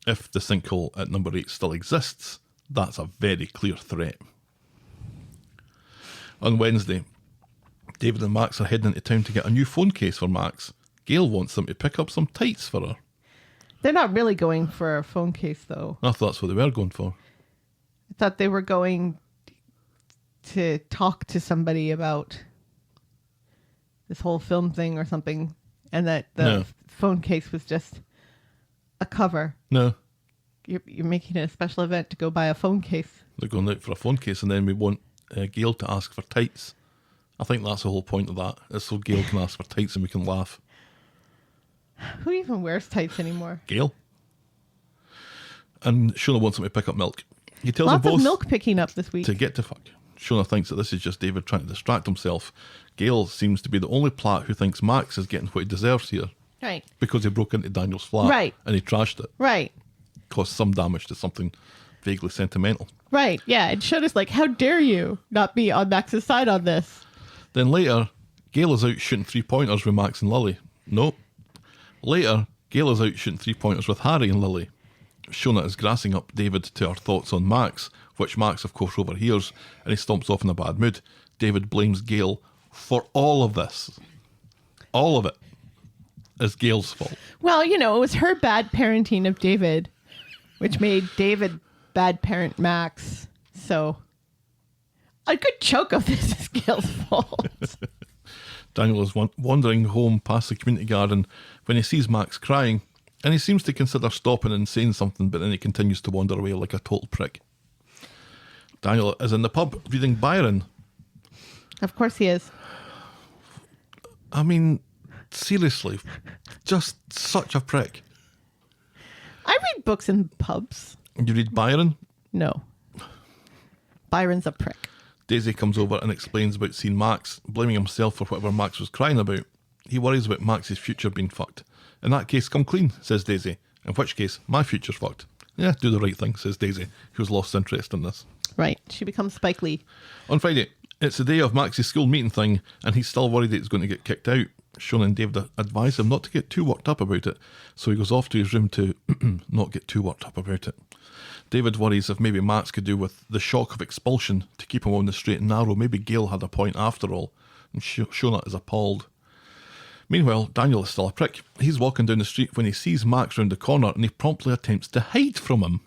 If the sinkhole at number 8 still exists, that's a very clear threat. On Wednesday, David and Max are heading into town to get a new phone case for Max. Gail wants them to pick up some tights for her. They're not really going for a phone case, though. I thought that's what they were going for. I thought they were going to talk to somebody about this whole film thing or something, and that the No. phone case was just a cover. No, You're making it a special event to go buy a phone case. they're going out for a phone case and then we want Gail to ask for tights. I think that's the whole point of that, is so Gail can ask for tights and we can laugh. Who even wears tights anymore? Gail. And Shona wants him to pick up milk. He tells Lots them both of milk picking up this week. to get to fuck. Shona thinks that this is just David trying to distract himself. Gail seems to be the only plat who thinks Max is getting what he deserves here Right. because he broke into Daniel's flat Right. and he trashed it. Right. Caused some damage to something vaguely sentimental. Right. Yeah. It showed us like, how dare you not be on Max's side on this? Then later, Gail is out shooting 3-pointers with Max and Lily. Nope. Later, Gail is out shooting 3-pointers with Harry and Lily. Shona is grassing up David to her thoughts on Max, which Max of course overhears, and he stomps off in a bad mood. David blames Gail for all of this. All of it is Gail's fault. Well, it was her bad parenting of David, which made David bad parent Max. So a good chunk of this is Gail's fault. Daniel is wandering home past the community garden when he sees Max crying, and he seems to consider stopping and saying something, but then he continues to wander away like a total prick. Daniel is in the pub reading Byron. Of course he is. I mean, seriously, just such a prick. I read books in pubs. You read Byron? No. Byron's a prick. Daisy comes over and explains about seeing Max, blaming himself for whatever Max was crying about. He worries about Max's future being fucked. In that case, come clean, says Daisy. In which case, my future's fucked. Yeah, do the right thing, says Daisy, who's lost interest in this. Right. She becomes Spike Lee. On Friday, it's the day of Max's school meeting thing, and he's still worried that he's going to get kicked out. Sean and David advise him not to get too worked up about it, so he goes off to his room to not get too worked up about it. David worries if maybe Max could do with the shock of expulsion to keep him on the straight and narrow. Maybe Gail had a point after all, and Shona is appalled. Meanwhile, Daniel is still a prick. He's walking down the street when he sees Max round the corner, and he promptly attempts to hide from him.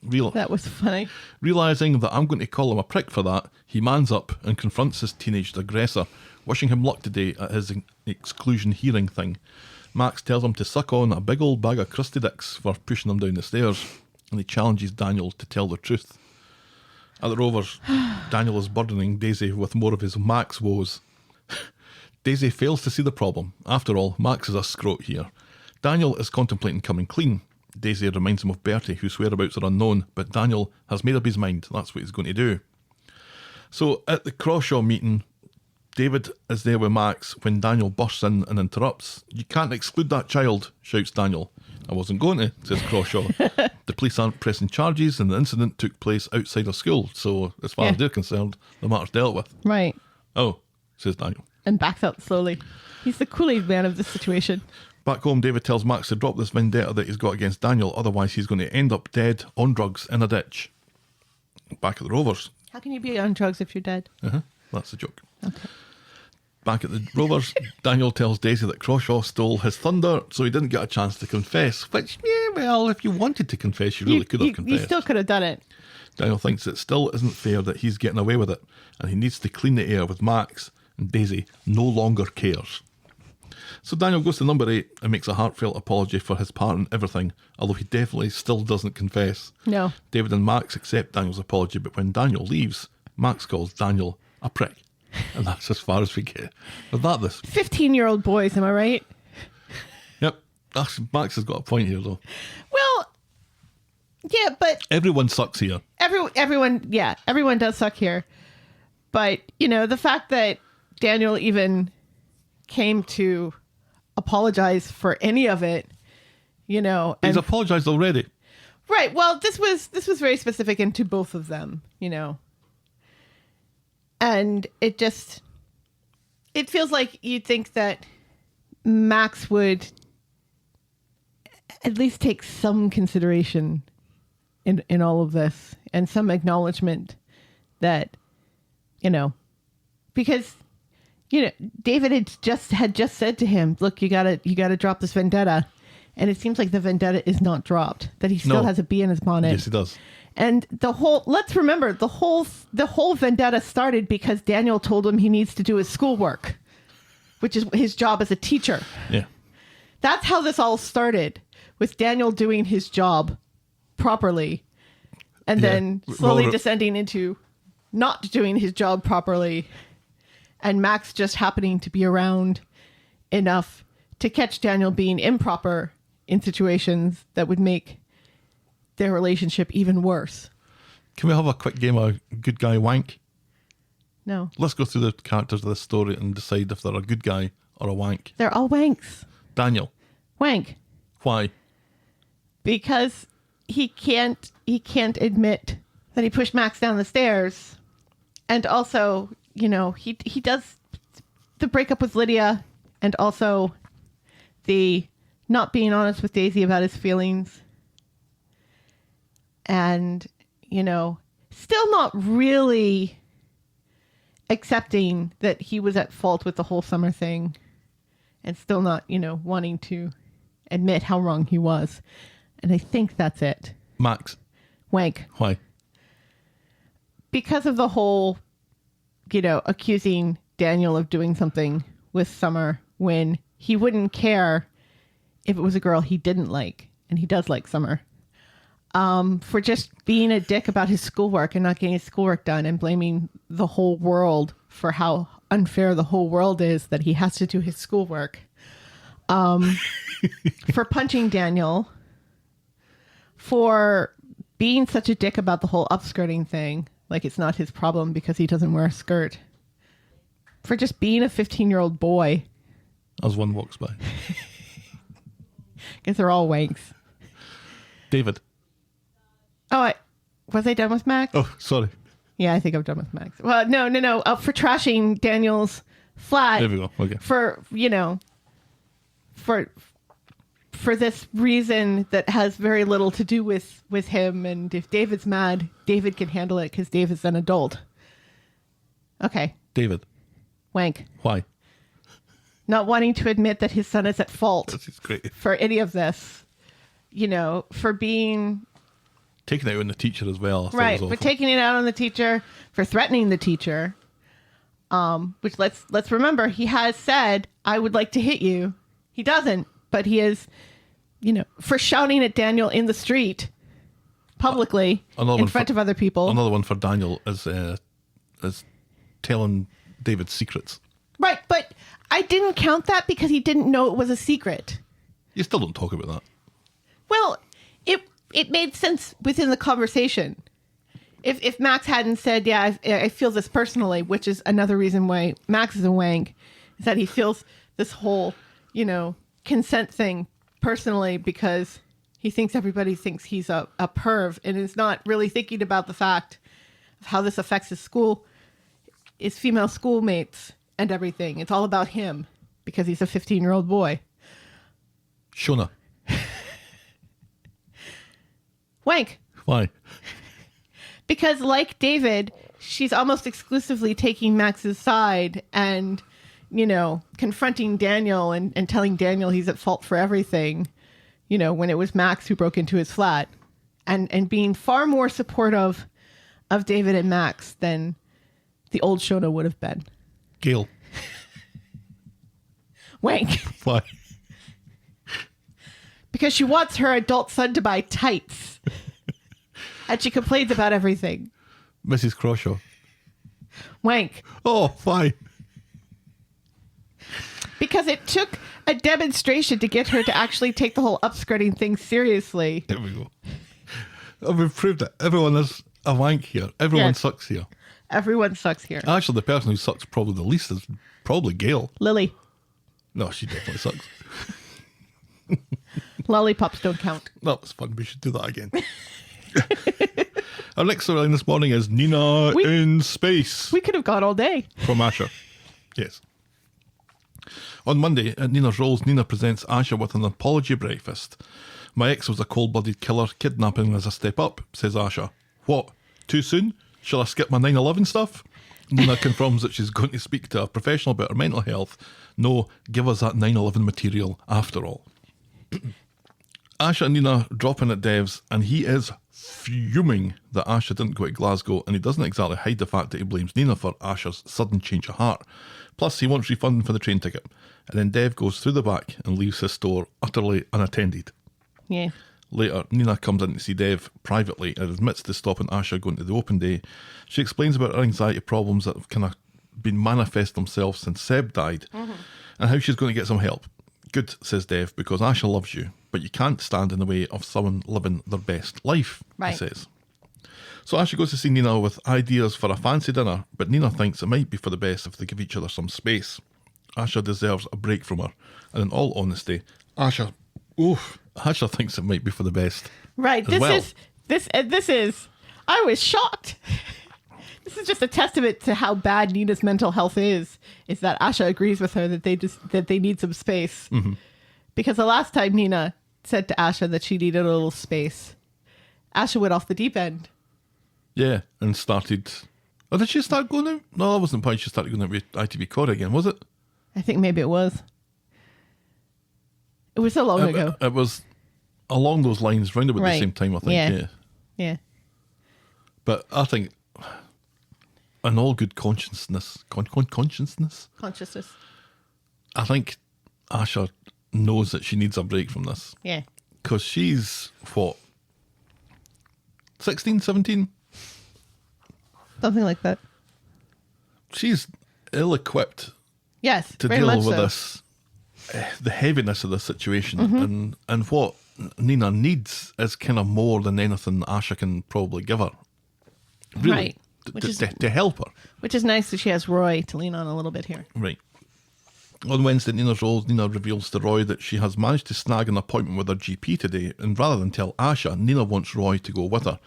That was funny. Realising that I'm going to call him a prick for that, he mans up and confronts his teenage aggressor, wishing him luck today at his exclusion hearing thing. Max tells him to suck on a big old bag of crusty dicks for pushing him down the stairs, and he challenges Daniel to tell the truth. At the Rovers, Daniel is burdening Daisy with more of his Max woes. Daisy fails to see the problem. After all, Max is a scrote here. Daniel is contemplating coming clean. Daisy reminds him of Bertie, whose whereabouts are unknown, but Daniel has made up his mind. That's what he's going to do. So at the Crawshaw meeting, David is there with Max when Daniel bursts in and interrupts. You can't exclude that child, shouts Daniel. I wasn't going to, says Crawshaw. The police aren't pressing charges and the incident took place outside of school, so as far as they're concerned, the matter's dealt with. Right. Oh, says Daniel. And backs out slowly. He's the Kool-Aid man of this situation. Back home, David tells Max to drop this vendetta that he's got against Daniel, otherwise he's going to end up dead on drugs in a ditch. Back at the Rovers. How can you be on drugs if you're dead? That's the joke. Okay. Back at the Rovers, Daniel tells Daisy that Crawshaw stole his thunder, so he didn't get a chance to confess. Which, yeah, well, if you wanted to confess, you really could have confessed. You still could have done it. Daniel thinks it still isn't fair that he's getting away with it, and he needs to clean the air with Max, and Daisy no longer cares. So Daniel goes to number 8 and makes a heartfelt apology for his part in everything, although he definitely still doesn't confess. No. David and Max accept Daniel's apology, but when Daniel leaves, Max calls Daniel a prick. And that's as far as we get. With that, this 15-year-old boys, am I right? Yep. Max has got a point here, though. Well, yeah, but everyone sucks here. Everyone does suck here. But, the fact that Daniel even came to apologize for any of it, He's apologized already. Right. Well, this was very specific into both of them, And it feels like you'd think that Max would at least take some consideration in all of this and some acknowledgement that, because, David had just said to him, look, you gotta drop this vendetta. And it seems like the vendetta is not dropped, that he still has a bee in his bonnet. Yes, he does. And let's remember, the whole vendetta started because Daniel told him he needs to do his schoolwork, which is his job as a teacher. Yeah. That's how this all started, with Daniel doing his job properly and then slowly descending into not doing his job properly, and Max just happening to be around enough to catch Daniel being improper in situations that would make their relationship even worse. Can we have a quick game of good guy wank? No. Let's go through the characters of this story and decide if they're a good guy or a wank. They're all wanks. Daniel. Wank. Why? Because he can't admit that he pushed Max down the stairs. And also, he does the breakup with Lydia, and also the not being honest with Daisy about his feelings. And, still not really accepting that he was at fault with the whole summer thing, and still not, wanting to admit how wrong he was. And I think that's it. Max. Wank. Why? Because of the whole, accusing Daniel of doing something with Summer when he wouldn't care if it was a girl he didn't like, and he does like Summer. For just being a dick about his schoolwork and not getting his schoolwork done, and blaming the whole world for how unfair the whole world is that he has to do his schoolwork. For punching Daniel, for being such a dick about the whole upskirting thing, like it's not his problem because he doesn't wear a skirt, for just being a 15-year-old boy. As one walks by. Because they're all wanks. David. Oh, was I done with Max? Oh, sorry. Yeah, I think I'm done with Max. Well, no. For trashing Daniel's flat. There we go. Okay. For, for this reason that has very little to do with him. And if David's mad, David can handle it because David's an adult. Okay. David. Wank. Why? Not wanting to admit that his son is at fault. This is great. For any of this. For being... Taking it out on the teacher as well. Right, for taking it out on the teacher, for threatening the teacher. Which let's remember, he has said, I would like to hit you. He doesn't, but he is, for shouting at Daniel in the street publicly in front of other people. Another one for Daniel is telling David secrets. Right, but I didn't count that because he didn't know it was a secret. You still don't talk about that. Well, it made sense within the conversation. If Max hadn't said, yeah, I feel this personally, which is another reason why Max is a wank, is that he feels this whole, consent thing personally because he thinks everybody thinks he's a perv and is not really thinking about the fact of how this affects his school, his female schoolmates and everything. It's all about him because he's a 15-year-old boy. Shona. Wank. Why? Because like David, she's almost exclusively taking Max's side and, confronting Daniel and telling Daniel he's at fault for everything, when it was Max who broke into his flat and being far more supportive of David and Max than the old Shona would have been. Gail. Wank. Why? Because she wants her adult son to buy tights. And she complains about everything. Mrs. Crawshaw. Wank. Oh, why? Because it took a demonstration to get her to actually take the whole upskirting thing seriously. There we go. And we've proved it. Everyone is a wank here. Everyone sucks here. Everyone sucks here. Actually, the person who sucks probably the least is probably Gail. Lily. No, she definitely sucks. Lollipops don't count. That was fun. We should do that again. Our next storyline this morning is Nina in Space. We could have gone all day. From Asha. Yes. On Monday, at Nina's Rolls, Nina presents Asha with an apology breakfast. My ex was a cold-blooded killer. Kidnapping is a step up, says Asha. What? Too soon? Shall I skip my 9/11 stuff? Nina confirms that she's going to speak to a professional about her mental health. No, give us that 9/11 material after all. Asha and Nina drop in at Dev's, and he is fuming that Asha didn't go to Glasgow, and he doesn't exactly hide the fact that he blames Nina for Asha's sudden change of heart. Plus, he wants refunding for the train ticket. And then Dev goes through the back and leaves his store utterly unattended. Yeah. Later, Nina comes in to see Dev privately and admits to stopping Asha going to the open day. She explains about her anxiety problems that have kind of been manifest themselves since Seb died, and how she's going to get some help. Good, says Dev, because Asha loves you, but you can't stand in the way of someone living their best life, right. he says. So Asha goes to see Nina with ideas for a fancy dinner, but Nina thinks it might be for the best if they give each other some space. Asha deserves a break from her, and in all honesty, Asha thinks it might be for the best. Right. This is. I was shocked. This is just a testament to how bad Nina's mental health is that Asha agrees with her that they need some space. Mm-hmm. Because the last time Nina said to Asha that she needed a little space, Asha went off the deep end. Yeah, and started... Oh, did she start going out? No, that wasn't the point. She started going out with ITV Corrie again, was it? I think maybe it was. It was so long ago. It was along those lines, round about the same time, I think. Yeah. But I think, in all good consciousness, Consciousness. I think Asha knows that she needs a break from this. Yeah. Because she's, what, 16, 17? Something like that. She's ill-equipped Yes, to very deal much with so. this, the heaviness of the situation, and what Nina needs is kind of more than anything Asha can probably give her. Really, Right. to help her. Which is nice that she has Roy to lean on a little bit here. Right. On Wednesday, Nina's Rolls, Nina reveals to Roy that she has managed to snag an appointment with her GP today, and rather than tell Asha, Nina wants Roy to go with her.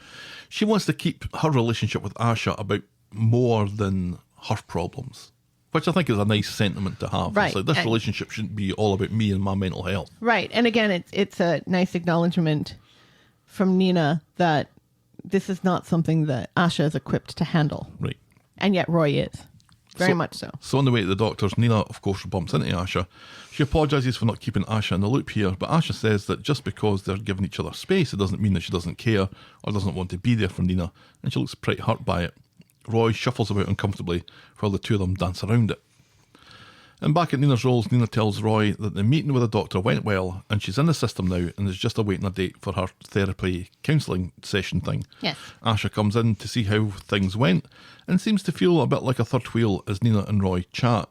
She wants to keep her relationship with Asha about more than her problems, which I think is a nice sentiment to have. Right. It's like, this And- relationship shouldn't be all about me and my mental health. Right. And again, it's a nice acknowledgement from Nina that this is not something that Asha is equipped to handle. Right. And yet Roy is. Very much so. So on the way to the doctors, Nina, of course, bumps into Asha. She apologises for not keeping Asha in the loop here, but Asha says that just because they're giving each other space, it doesn't mean that she doesn't care or doesn't want to be there for Nina, and she looks pretty hurt by it. Roy shuffles about uncomfortably while the two of them dance around it. And back at Nina's Rolls, Nina tells Roy that the meeting with the doctor went well and she's in the system now and is just awaiting a date for her therapy counselling session thing. Yes. Asha comes in to see how things went and seems to feel a bit like a third wheel as Nina and Roy chat.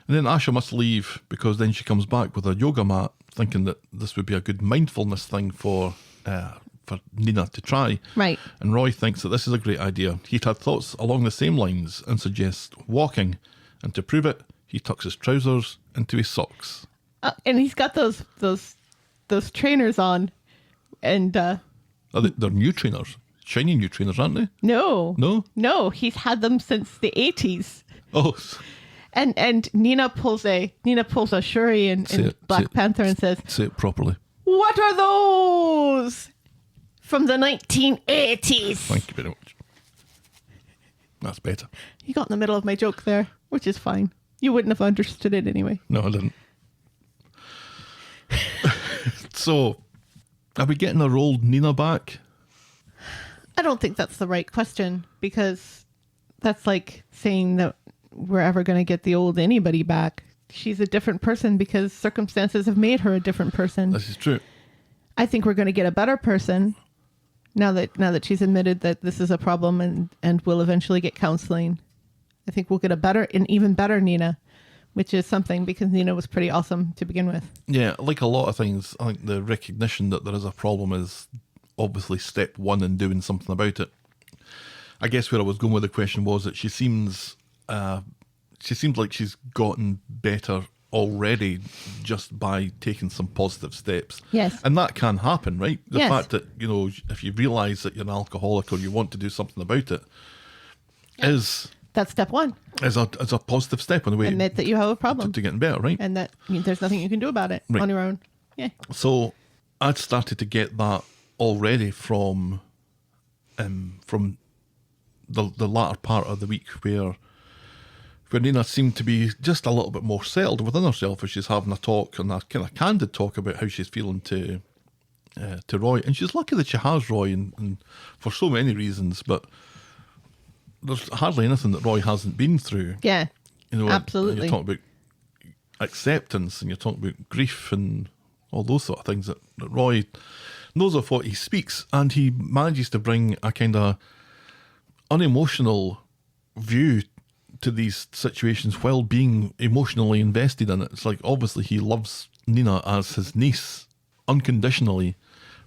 And then Asha must leave because then she comes back with a yoga mat thinking that this would be a good mindfulness thing for Nina to try. Right. And Roy thinks that this is a great idea. He'd had thoughts along the same lines and suggests walking. And to prove it, he tucks his trousers into his socks. And he's got those trainers on. And They're new trainers. Shiny new trainers, aren't they? no. No? He's had them since the 80s. Oh, And Nina pulls a Shuri in Say it, Black say it. Panther and says, say it properly. "What are those?" From the 1980s. Thank you very much. That's better. You got in the middle of my joke there, which is fine. You wouldn't have understood it anyway. No, I didn't. So, are we getting our old Nina back? I don't think that's the right question, because that's like saying that we're ever going to get the old anybody back. She's a different person because circumstances have made her a different person. This is true. I think we're going to get a better person now that she's admitted that this is a problem and will eventually get counseling. I think we'll get an even better Nina, which is something because Nina was pretty awesome to begin with. Yeah, like a lot of things, I think the recognition that there is a problem is obviously step one in doing something about it. I guess where I was going with the question was that she seems like she's gotten better already just by taking some positive steps. Yes. And that can happen, right? The Yes. fact that, if you realise that you're an alcoholic or you want to do something about it is That's step one. a positive step on the way Admit that you have a problem to getting better, right? and that there's nothing you can do about it Right. on your own. Yeah. So I'd started to get that already from the latter part of the week where Nina seemed to be just a little bit more settled within herself as she's having a talk and a kind of candid talk about how she's feeling to Roy. And she's lucky that she has Roy and for so many reasons, but there's hardly anything that Roy hasn't been through. Yeah. You're Absolutely. talking about acceptance and you're talking about grief and all those sort of things that Roy knows of what he speaks, and he manages to bring a kind of unemotional view to these situations while being emotionally invested in it. It's like obviously he loves Nina as his niece unconditionally,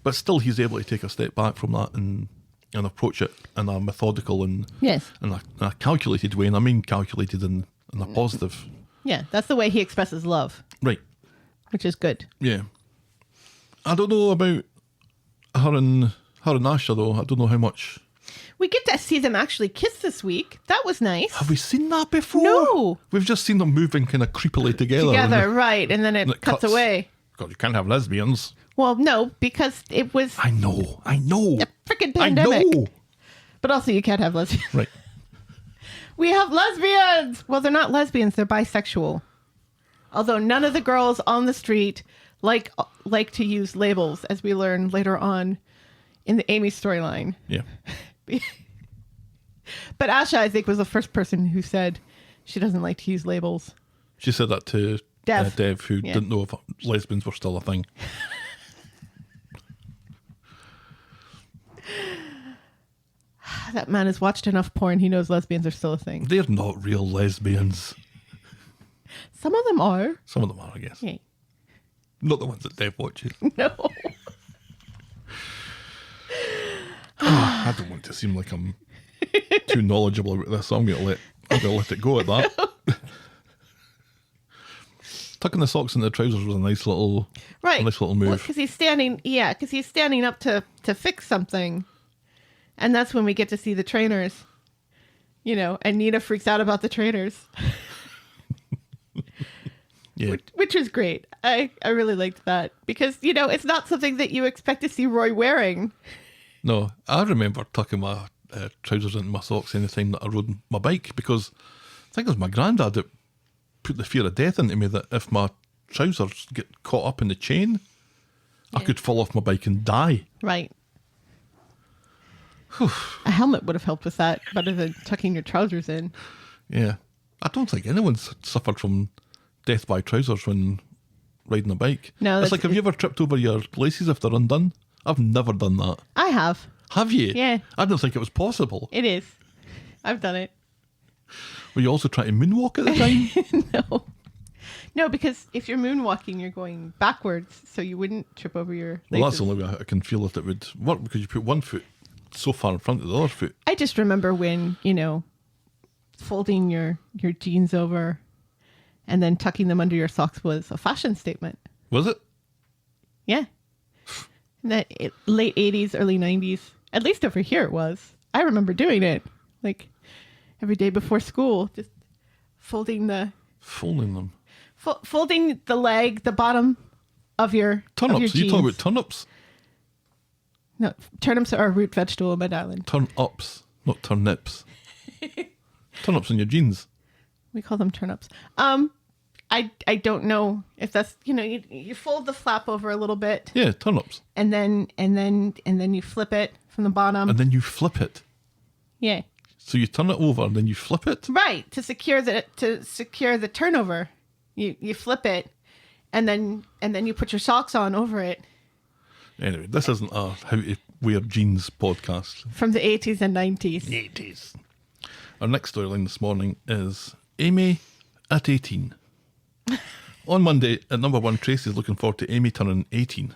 but still he's able to take a step back from that and approach it in a methodical and Yes. in a calculated way, and I mean calculated in a positive. Yeah. That's the way he expresses love, Right. which is good. Yeah. I don't know about her and Asha though. I don't know how much. We get to see them actually kiss this week. That was nice. Have we seen that before? No. We've just seen them moving kind of creepily together. Together, right. And then and it cuts away. God, you can't have lesbians. Well, no, because it was I know. a freaking I pandemic. know. But also you can't have lesbians. Right. We have lesbians! Well, they're not lesbians. They're bisexual. Although none of the girls on the street like to use labels, as we learn later on in the Amy storyline. Yeah. But Asha, I think, was the first person who said she doesn't like to use labels. She said that to Dev. who Yeah. didn't know if lesbians were still a thing. That man has watched enough porn. He knows lesbians are still a thing. They're not real lesbians. Some of them are. Some of them are, I guess. Yeah. Not the ones that Dev watches. No. I don't want to seem like I'm too knowledgeable about this, so I'm going to let it go at that. Tucking the socks into the trousers was a nice little, move. Because he's standing up to fix something, and that's when we get to see the trainers. And Nina freaks out about the trainers. Yeah. Which was great. I really liked that because it's not something that you expect to see Roy wearing. No, I remember tucking my trousers into my socks any time that I rode my bike because I think it was my granddad that put the fear of death into me that if my trousers get caught up in the chain, I could fall off my bike and die. Right. A helmet would have helped with that better than tucking your trousers in. Yeah. I don't think anyone's suffered from death by trousers when riding a bike. No, it's like, have you ever tripped over your laces if they're undone? I've never done that. I have. Have you? Yeah. I don't think it was possible. It is. I've done it. Were you also trying to moonwalk at the time? No, because if you're moonwalking, you're going backwards, so you wouldn't trip over your laces. Well, that's the only way I can feel if it would work because you put one foot so far in front of the other foot. I just remember when, folding your jeans over and then tucking them under your socks was a fashion statement. Was it? Yeah. Late 80s, early 90s. At least over here it was. I remember doing it. Like every day before school, just folding them. Folding the leg, the bottom of your turnips. Of your Are you talking about turnips? No, turnips are a root vegetable in my island. Turn-ups, not turnips. Turnips in your jeans. We call them turnips. I don't know if that's you fold the flap over a little bit. Yeah, turnips. And then you flip it from the bottom. And then you flip it. Yeah. So you turn it over and then you flip it? Right, to secure the turnover. You flip it and then you put your socks on over it. Anyway, this isn't a how to wear jeans podcast. From the 80s and 90s. 80s. Our next storyline this morning is Amy at 18. On Monday, at number 1, Tracy is looking forward to Amy turning 18.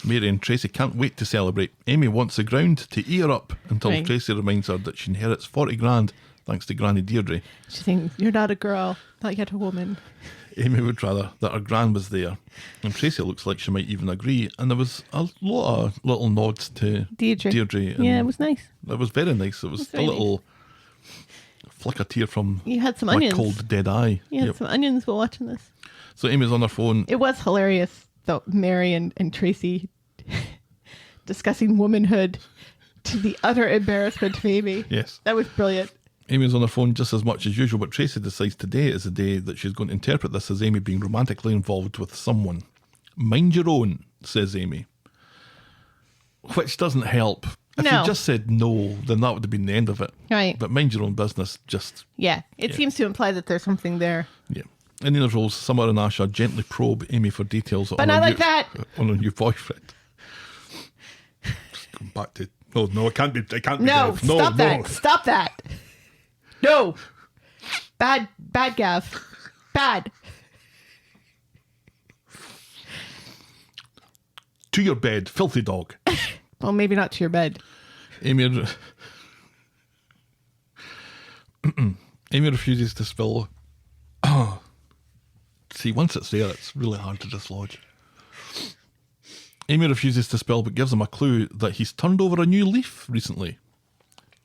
Mary and Tracy can't wait to celebrate. Amy wants the ground to eat her up until Right. Tracy reminds her that she inherits 40 grand thanks to Granny Deirdre. She thinks, you're not a girl, not yet a woman. Amy would rather that her gran was there. And Tracy looks like she might even agree. And there was a lot of little nods to Deirdre. And yeah, it was nice. it was very nice. It was very a little flick a tear from You had some my onions. cold dead eye. You had Yep. some onions while watching this. So Amy's on her phone. It was hilarious, though, Mary and Tracy discussing womanhood to the utter embarrassment of Amy. Yes. That was brilliant. Amy's on her phone just as much as usual, but Tracy decides today is the day that she's going to interpret this as Amy being romantically involved with someone. Mind your own, says Amy. Which doesn't help. If No. you just said no, then that would have been the end of it. Right. But mind your own business, just... Yeah, it seems to imply that there's something there. Yeah. In Nina's roles, Summer and Asha gently probe Amy for details But on not her like new, that. on her new boyfriend. Just come back to... No, it can't be... It can't No, be Dev. stop that. Stop that. No. Bad, Gav. Bad. To your bed, filthy dog. Well, maybe not to your bed. Amy refuses to spill. See, once it's there, it's really hard to dislodge. Amy refuses to spill, but gives him a clue that he's turned over a new leaf recently.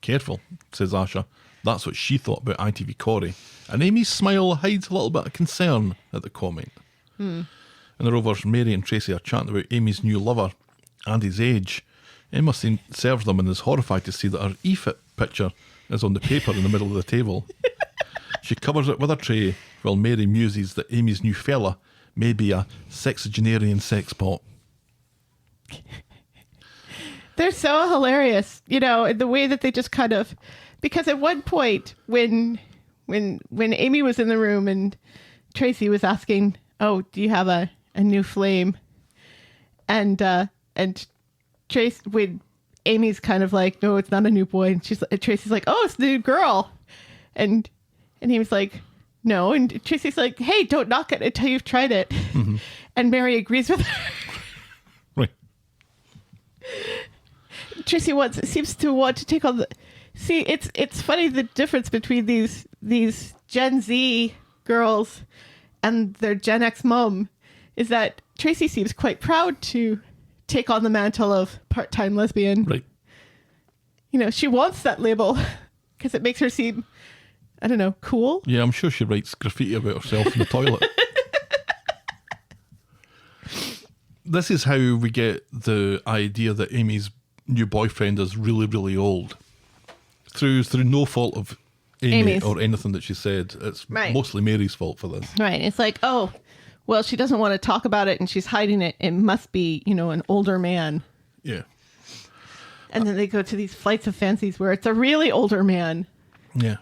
Careful, says Asha. That's what she thought about ITV Corrie. And Amy's smile hides a little bit of concern at the comment. In the Rovers, Mary and Tracy are chatting about Amy's new lover and his age. Emma serves them and is horrified to see that her EFIT picture is on the paper in the middle of the table. She covers it with a tray while Mary muses that Amy's new fella may be a sexagenarian sex pot. They're so hilarious, in the way that they just kind of... Because at one point, when Amy was in the room and Tracy was asking, "Oh, do you have a new flame?" And Trace, when Amy's kind of like, no, it's not a new boy. And Tracy's like, oh, it's the new girl. And Amy's like, no. And Tracy's like, hey, don't knock it until you've tried it. Mm-hmm. And Mary agrees with her. Right. Tracy seems to want to take on the... See, it's funny, the difference between these Gen Z girls and their Gen X mom is that Tracy seems quite proud to take on the mantle of part-time lesbian. Right. You know, she wants that label because it makes her seem, I don't know, cool. Yeah, I'm sure she writes graffiti about herself in the toilet. This is how we get the idea that Amy's new boyfriend is really, really old. Through no fault of Amy or anything that she said. It's mostly Mary's fault for this. Right. It's like, oh, well, she doesn't want to talk about it and she's hiding it. It must be, an older man. Yeah. And then they go to these flights of fancies where it's a really older man. Yeah.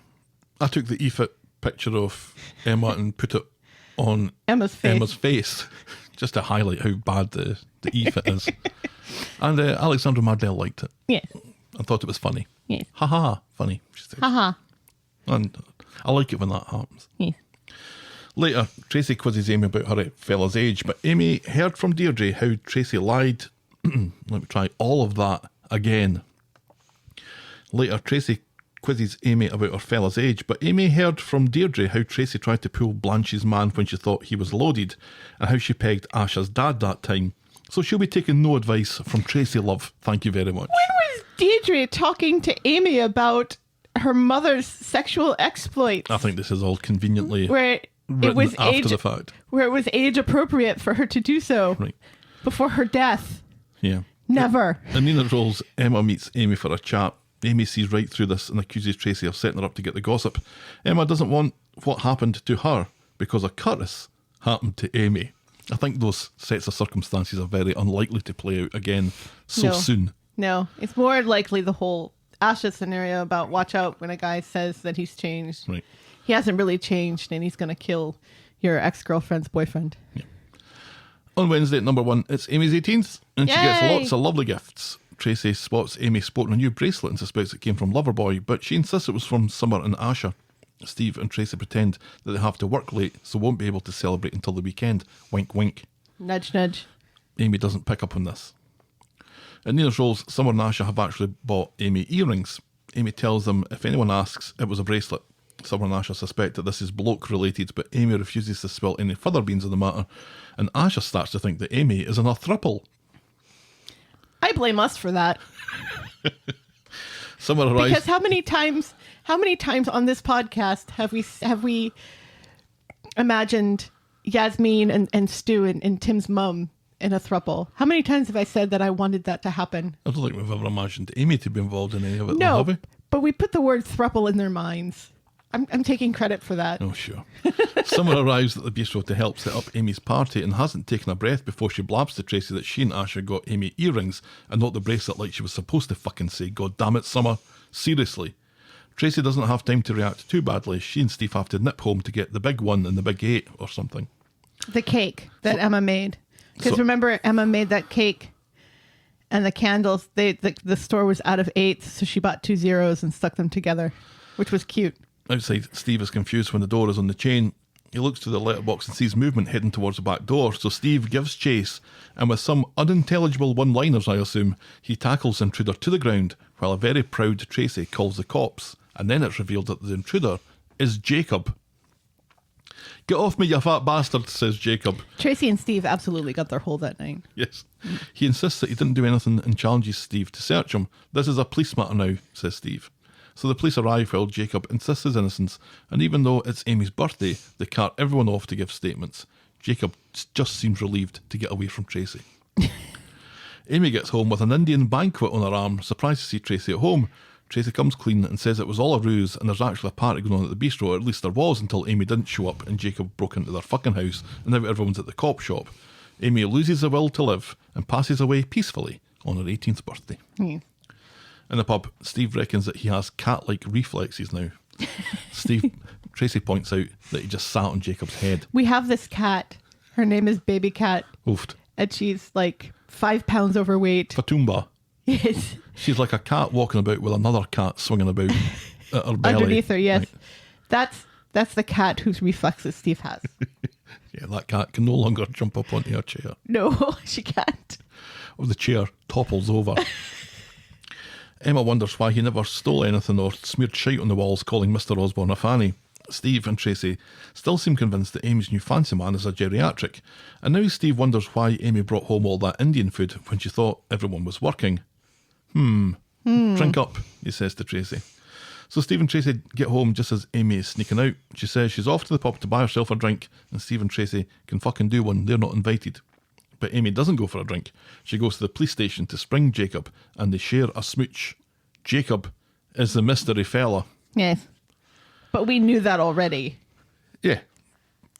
I took the EFIT picture of Emma and put it on Emma's face just to highlight how bad the EFIT is. And Alexandra Mardell liked it. Yes. I thought it was funny. Yes. Ha ha, funny, she said. Ha ha. And I like it when that happens. Yes. Later, Tracy quizzes Amy about her fella's age, but Amy heard from Deirdre how Tracy lied. Let me try all of that again. Later, Tracy quizzes Amy about her fella's age, but Amy heard from Deirdre how Tracy tried to pull Blanche's man when she thought he was loaded, and how she pegged Asha's dad that time. So she'll be taking no advice from Tracy, love. Thank you very much. When was Deirdre talking to Amy about her mother's sexual exploits? I think this is all conveniently where it was after the fact. Where it was age appropriate for her to do so. Right. Before her death. Yeah. Never. In Nina's roles, Emma meets Amy for a chat. Amy sees right through this and accuses Tracy of setting her up to get the gossip. Emma doesn't want what happened to her because a Curtis happened to Amy. I think those sets of circumstances are very unlikely to play out again so soon. No, it's more likely the whole Asha scenario about watch out when a guy says that he's changed. Right. He hasn't really changed and he's going to kill your ex-girlfriend's boyfriend. Yeah. On Wednesday at number 1, it's Amy's 18th and she gets lots of lovely gifts. Tracy spots Amy sporting a new bracelet and suspects it came from Loverboy, but she insists it was from Summer and Asha. Steve and Tracy pretend that they have to work late, so won't be able to celebrate until the weekend. Wink, wink. Nudge, nudge. Amy doesn't pick up on this. In Nina's roles, Summer and Asha have actually bought Amy earrings. Amy tells them if anyone asks, it was a bracelet. Summer and Asha suspect that this is bloke related, but Amy refuses to spill any further beans on the matter, and Asha starts to think that Amy is in a throuple. I blame us for that. Summer arrives. Because how many times on this podcast have we imagined Yasmin and Stu and Tim's mum in a throuple? How many times have I said that I wanted that to happen? I don't think we've ever imagined Amy to be involved in any of it, no, have we? But we put the word throuple in their minds. I'm taking credit for that. Oh, sure. Summer arrives at the bistro to help set up Amy's party and hasn't taken a breath before she blabs to Tracy that she and Asha got Amy earrings and not the bracelet like she was supposed to fucking say. God damn it, Summer. Seriously. Tracy doesn't have time to react too badly. She and Steve have to nip home to get the big one and the big 8 or something. The cake that Emma made. Because remember, Emma made that cake and the candles, the store was out of 8s, so she bought 2 zeros and stuck them together, which was cute. Outside, Steve is confused when the door is on the chain. He looks through the letterbox and sees movement heading towards the back door, so Steve gives chase, and with some unintelligible one-liners, I assume, he tackles the intruder to the ground, while a very proud Tracy calls the cops, and then it's revealed that the intruder is Jacob. Get off me, you fat bastard, says Jacob. Tracy and Steve absolutely got their hole that night. Yes. He insists that he didn't do anything and challenges Steve to search him. This is a police matter now, says Steve. So the police arrive while Jacob insists his innocence, and even though it's Amy's birthday, they cart everyone off to give statements. Jacob just seems relieved to get away from Tracy. Amy gets home with an Indian banquet on her arm, surprised to see Tracy at home. Tracy comes clean and says it was all a ruse and there's actually a party going on at the bistro, or at least there was until Amy didn't show up and Jacob broke into their fucking house and now everyone's at the cop shop. Amy loses the will to live and passes away peacefully on her 18th birthday. In the pub, Steve reckons that he has cat-like reflexes now. Tracy points out that he just sat on Jacob's head. We have this cat. Her name is Baby Cat. Oofed. And she's like 5 pounds overweight. Fatumba. Yes. She's like a cat walking about with another cat swinging about at her belly. Underneath her, yes. Right. That's the cat whose reflexes Steve has. Yeah, that cat can no longer jump up onto her chair. No, she can't. Or the chair topples over. Emma wonders why he never stole anything or smeared shite on the walls calling Mr. Osborne a fanny. Steve and Tracy still seem convinced that Amy's new fancy man is a geriatric, and now Steve wonders why Amy brought home all that Indian food when she thought everyone was working. Drink up, he says to Tracy. So Steve and Tracy get home just as Amy is sneaking out. She says she's off to the pub to buy herself a drink, and Steve and Tracy can fucking do one, they're not invited. But Amy doesn't go for a drink. She goes to the police station to spring Jacob, and they share a smooch. Jacob is the mystery fella. Yes. But we knew that already. Yeah.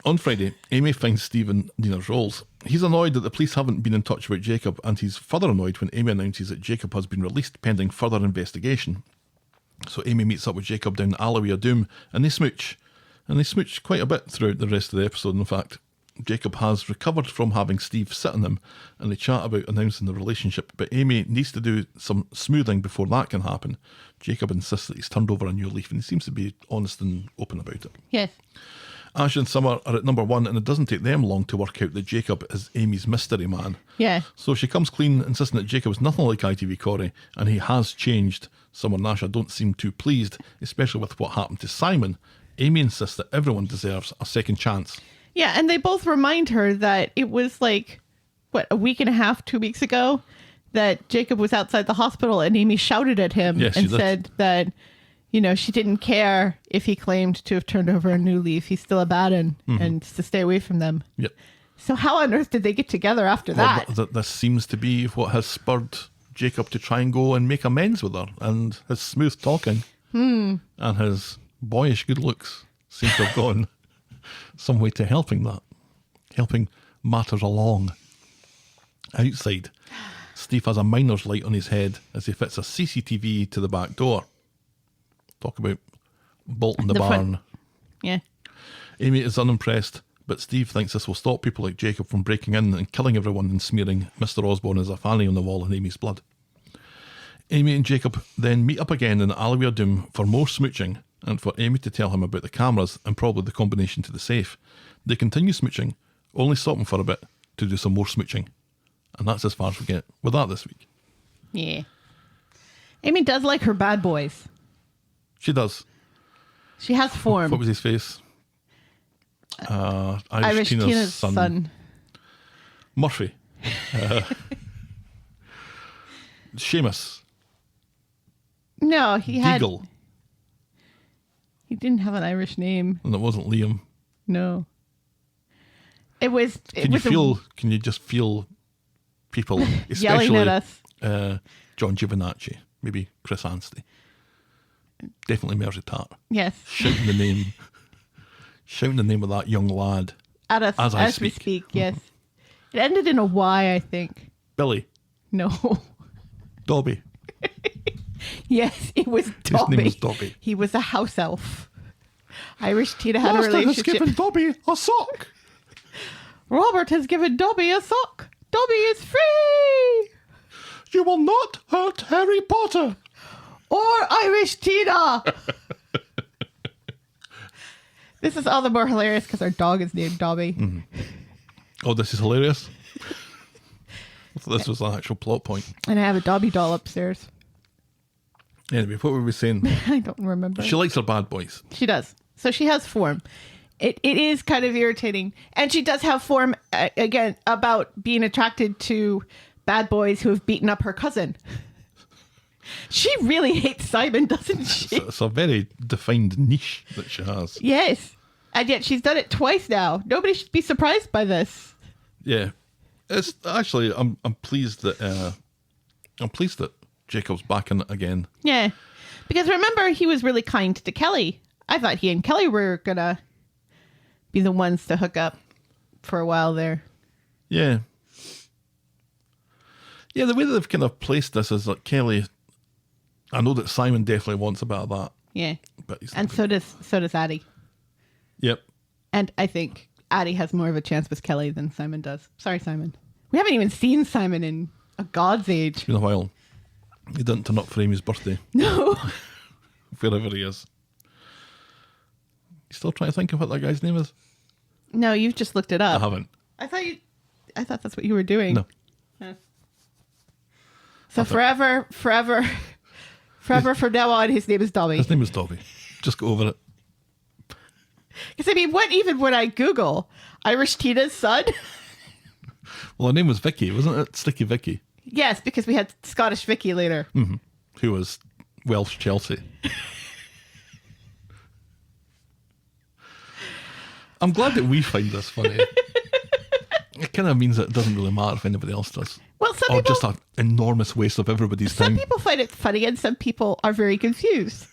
On Friday, Amy finds Steve in Nina's rolls. He's annoyed that the police haven't been in touch about Jacob, and he's further annoyed when Amy announces that Jacob has been released pending further investigation. So Amy meets up with Jacob down Doom, and they smooch. And they smooch quite a bit throughout the rest of the episode, in fact. Jacob has recovered from having Steve sit on him, and they chat about announcing the relationship, but Amy needs to do some smoothing before that can happen. Jacob insists that he's turned over a new leaf, and he seems to be honest and open about it. Yes. Asha and Summer are at number 1, and it doesn't take them long to work out that Jacob is Amy's mystery man. Yeah. So she comes clean, insisting that Jacob is nothing like ITV Corrie, and he has changed. Summer and Asha don't seem too pleased, especially with what happened to Simon. Amy insists that everyone deserves a second chance. Yeah, and they both remind her that it was like, a week and a half, 2 weeks ago, that Jacob was outside the hospital and Amy shouted at him and said that, she didn't care if he claimed to have turned over a new leaf. He's still a bad one and to stay away from them. Yep. So how on earth did they get together after that? This seems to be what has spurred Jacob to try and go and make amends with her, and his smooth talking and his boyish good looks seem to have gone some way to helping matters along. Outside, Steve has a miner's light on his head as he fits a CCTV to the back door. Talk about bolting the barn. Yeah. Amy is unimpressed, but Steve thinks this will stop people like Jacob from breaking in and killing everyone and smearing Mr. Osborne as a fanny on the wall in Amy's blood. Amy and Jacob then meet up again in Doom for more smooching, and for Amy to tell him about the cameras and probably the combination to the safe. They continue smooching, only stopping for a bit to do some more smooching. And that's as far as we get with that this week. Yeah. Amy does like her bad boys. She does. She has form. What was his face? Irish Tina's son. Murphy. Seamus. No, he had... Deagle. He didn't have an Irish name. And it wasn't Liam. No. It was... Can you just feel people, especially yelling at us? John Giovinacci, maybe Chris Anstey. Definitely Mersey Tart. Yes. Shouting the name of that young lad. At us as we speak, yes. It ended in a Y, I think. Billy. No. Dobby. Yes, it was Dobby. His name was Dobby. He was a house elf. Irish Tina had a relationship. Has given Dobby a sock. Robert has given Dobby a sock. Dobby is free. You will not hurt Harry Potter. Or Irish Tina. This is all the more hilarious because our dog is named Dobby. Mm-hmm. Oh, this is hilarious. This was an actual plot point. And I have a Dobby doll upstairs. Anyway, what were we saying? I don't remember. She likes her bad boys. She does. So she has form. It is kind of irritating. And she does have form, again, about being attracted to bad boys who have beaten up her cousin. She really hates Simon, doesn't she? It's a very defined niche that she has. Yes. And yet she's done it twice now. Nobody should be surprised by this. Yeah. It's actually, I'm pleased that Jacob's back in it again. Yeah. Because remember, he was really kind to Kelly. I thought he and Kelly were going to be the ones to hook up for a while there. Yeah. Yeah, the way that they've kind of placed this is like Kelly, I know that Simon definitely wants a bit of that. Yeah. But and so does Addie. Yep. And I think Addie has more of a chance with Kelly than Simon does. Sorry, Simon. We haven't even seen Simon in a God's age. It's been a while. He didn't turn up for Amy's birthday. No. Wherever he is. You still trying to think of what that guy's name is? No, you've just looked it up. I haven't. I thought that's what you were doing. No. Huh. So forever from now on, his name is Dobby. His name is Dobby. Just go over it. Because I mean, even when I Google Irish Tina's son? Well, her name was Vicky, wasn't it? Sticky Vicky. Yes, because we had Scottish Vicky later. Mm-hmm. Who was Welsh Chelsea. I'm glad that we find this funny. It kind of means that it doesn't really matter if anybody else does. Well, some or people, just an enormous waste of everybody's some time. people find it funny, and some people are very confused.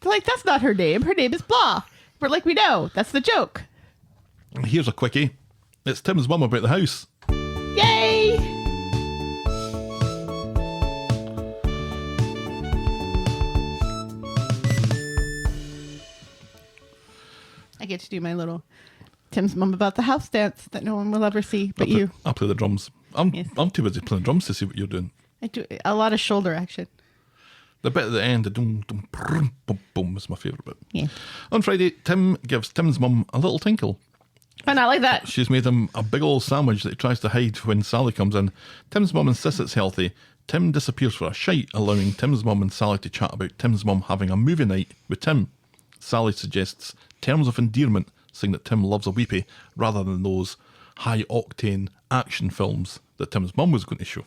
They're like, "That's not her name. Her name is blah." We're like, "We know. That's the joke." Here's a quickie. It's Tim's mum about the house. Yay! I get to do my little Tim's mum about the house dance that no one will ever see but you. I'll play the drums. I'm too busy playing drums to see what you're doing. I do a lot of shoulder action. The bit at the end, the dum dum brum, boom boom, is my favourite bit. Yeah. On Friday, Tim gives Tim's mum a little tinkle. And I like that. She's made him a big old sandwich that he tries to hide when Sally comes in. Tim's mum insists it's healthy. Tim disappears for a shite, allowing Tim's mum and Sally to chat about Tim's mum having a movie night with Tim. Sally suggests terms of endearment, saying that Tim loves a weepy rather than those high-octane action films that Tim's mum was going to show.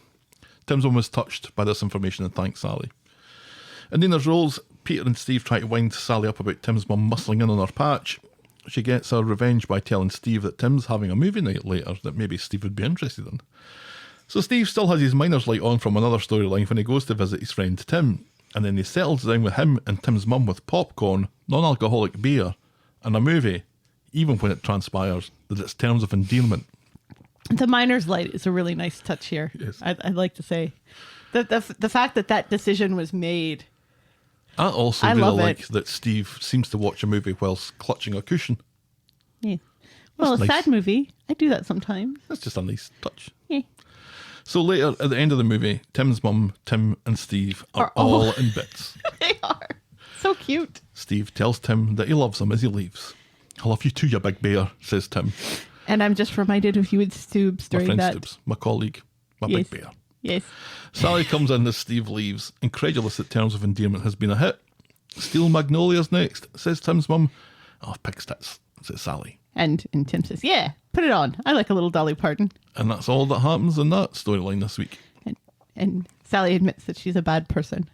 Tim's mum was touched by this information and thanked Sally. In Nina's roles, Peter and Steve try to wind Sally up about Tim's mum muscling in on her patch. She gets her revenge by telling Steve that Tim's having a movie night later that maybe Steve would be interested in. So Steve still has his miner's light on from another storyline when he goes to visit his friend Tim, and then he settles down with him and Tim's mum with popcorn, non-alcoholic beer, and a movie, even when it transpires that it's terms of endearment. The miner's light is a really nice touch here. Yes. I'd like to say. The fact that decision was made. I also I really love like it. that Steve seems to watch a movie whilst clutching a cushion. Yeah. Well, That's a nice. sad movie. I do that sometimes. That's just a nice touch. Yeah. So later, at the end of the movie, Tim's mum, Tim and Steve are all in bits. They are. So cute. Steve tells Tim that he loves him as he leaves. I love you too, you big bear, says Tim. And I'm just reminded of you and Stoobs My during friend that. Stoobs, my colleague, my Yes. big bear. Yes. Sally comes in as Steve leaves, incredulous that terms of endearment has been a hit. Steel Magnolias next, says Tim's mum. Oh, pig's tits, says Sally. And Tim says, yeah, put it on. I like a little Dolly Parton. And that's all that happens in that storyline this week. And Sally admits that she's a bad person.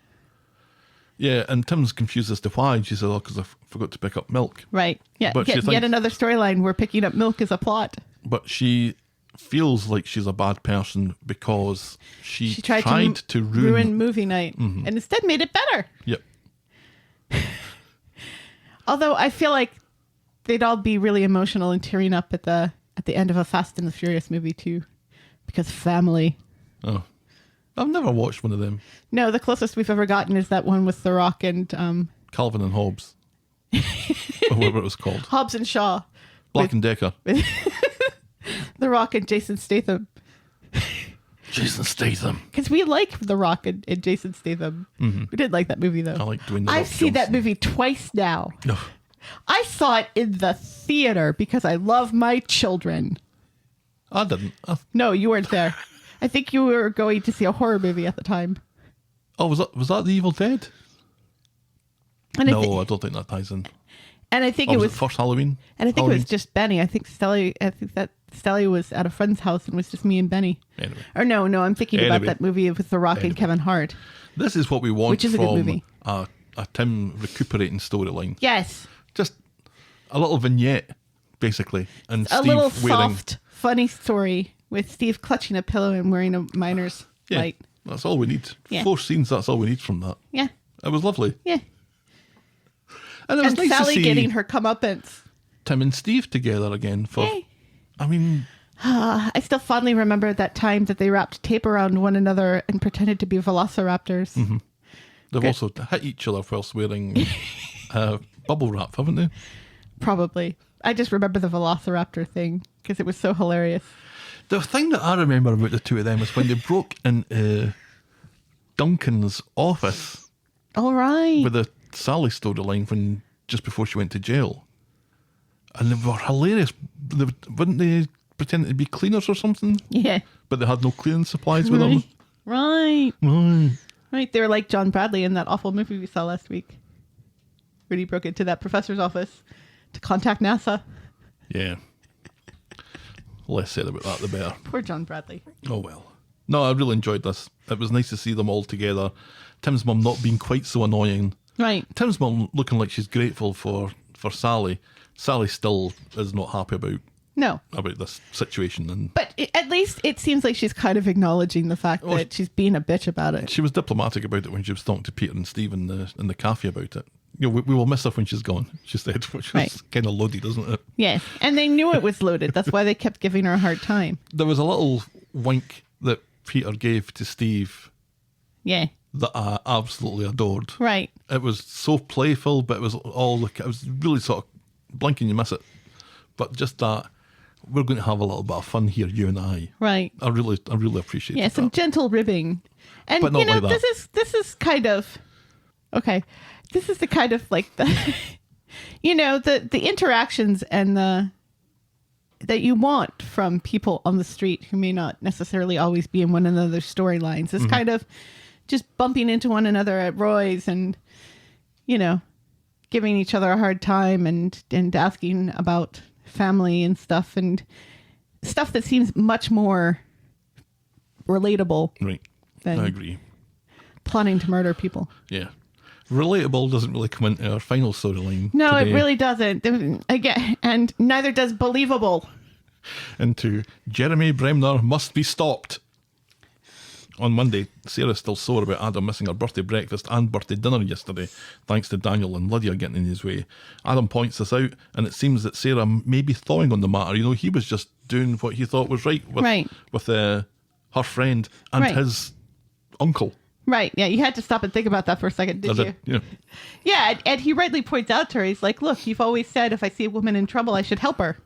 Yeah, and Tim's confused as to why. And she said, oh, because I forgot to pick up milk. Right. Yeah. But she Yet thinks- another storyline where picking up milk is a plot. But she feels like she's a bad person because she tried to ruin movie night and instead made it better. Yep. Although I feel like they'd all be really emotional and tearing up at the end of a Fast and the Furious movie too, because family. Oh, I've never watched one of them. No, the closest we've ever gotten is that one with The Rock and Calvin and Hobbes, or whatever it was called. Hobbs and Shaw. Black and Decker. The Rock and Jason Statham. Jason Statham. Because we like The Rock and Jason Statham. We did like that movie though. I like Dwayne The I've Rock seen that Johnson. movie twice now. No. I saw it in the theater because I love my children. I didn't. No, you weren't there. I think you were going to see a horror movie at the time. Oh, was that The Evil Dead? And No, I don't think that ties in. and I think Or it was was it first Halloween? And I think Halloween? it was just Benny. I think Stelly was at a friend's house and it was just me and Benny. Anyway. Or no, I'm thinking about Anyway. that movie with The Rock and Kevin Hart. This is what we want Which is a good from movie. a Tim recuperating storyline. Yes. Just a little vignette, basically. And A Steve little wearing... soft, funny story with Steve clutching a pillow and wearing a miner's Yeah, light. that's all we need. Yeah. 4 scenes, that's all we need from that. Yeah. It was lovely. Yeah. And it was And nice Sally to see getting her comeuppance. Tim and Steve together again for... Yay. I mean, I still fondly remember that time that they wrapped tape around one another and pretended to be velociraptors. they've Good. also hit each other whilst wearing bubble wrap, haven't they? Probably. I just remember the velociraptor thing because it was so hilarious. The thing that I remember about the two of them is when they broke into Duncan's office All right. with the Sally storyline when just before she went to jail. And they were hilarious. Wouldn't they pretend to be cleaners or something? Yeah. But they had no cleaning supplies with them. Right. Right. Right. They were like John Bradley in that awful movie we saw last week. When he broke into that professor's office to contact NASA. Yeah. Less said about that, the better. Poor John Bradley. Oh, well. No, I really enjoyed this. It was nice to see them all together. Tim's mum not being quite so annoying. Right. Tim's mum looking like she's grateful for Sally. Sally still is not happy No. about this situation. And But at least it seems like she's kind of acknowledging the fact that she's being a bitch about it. she was diplomatic about it when she was talking to Peter and Steve in the cafe about it. You know, we will miss her when she's gone, she said, which was Right. kind of loaded, isn't it? Yes. And they knew it was loaded. That's why they kept giving her a hard time. There was a little wink that Peter gave to Steve Yeah. that I absolutely adored. Right. It was so playful, but it was really sort of blink and you miss it. But just that, we're going to have a little bit of fun here, you and I. Right. I really appreciate Yeah, some that. gentle ribbing. And But not you know, like that. this is kind of okay. This is the kind of like the you know, the interactions and the that you want from people on the street who may not necessarily always be in one another's storylines. It's kind of just bumping into one another at Roy's and, you know, giving each other a hard time and asking about family and stuff that seems much more relatable Right. than I agree. plotting to murder people. Yeah. Relatable doesn't really come into our final storyline. No, today. it really doesn't. Again, and neither does believable. Into Jeremy Bremner must be stopped. On Monday, Sarah's still sore about Adam missing her birthday breakfast and birthday dinner yesterday, thanks to Daniel and Lydia getting in his way. Adam points this out, and it seems that Sarah may be thawing on the matter. You know, he was just doing what he thought was right with her friend and Right. his uncle. Right. Yeah, you had to stop and think about that for a second, did you? Yeah. Yeah, and he rightly points out to her, he's like, look, you've always said if I see a woman in trouble, I should help her.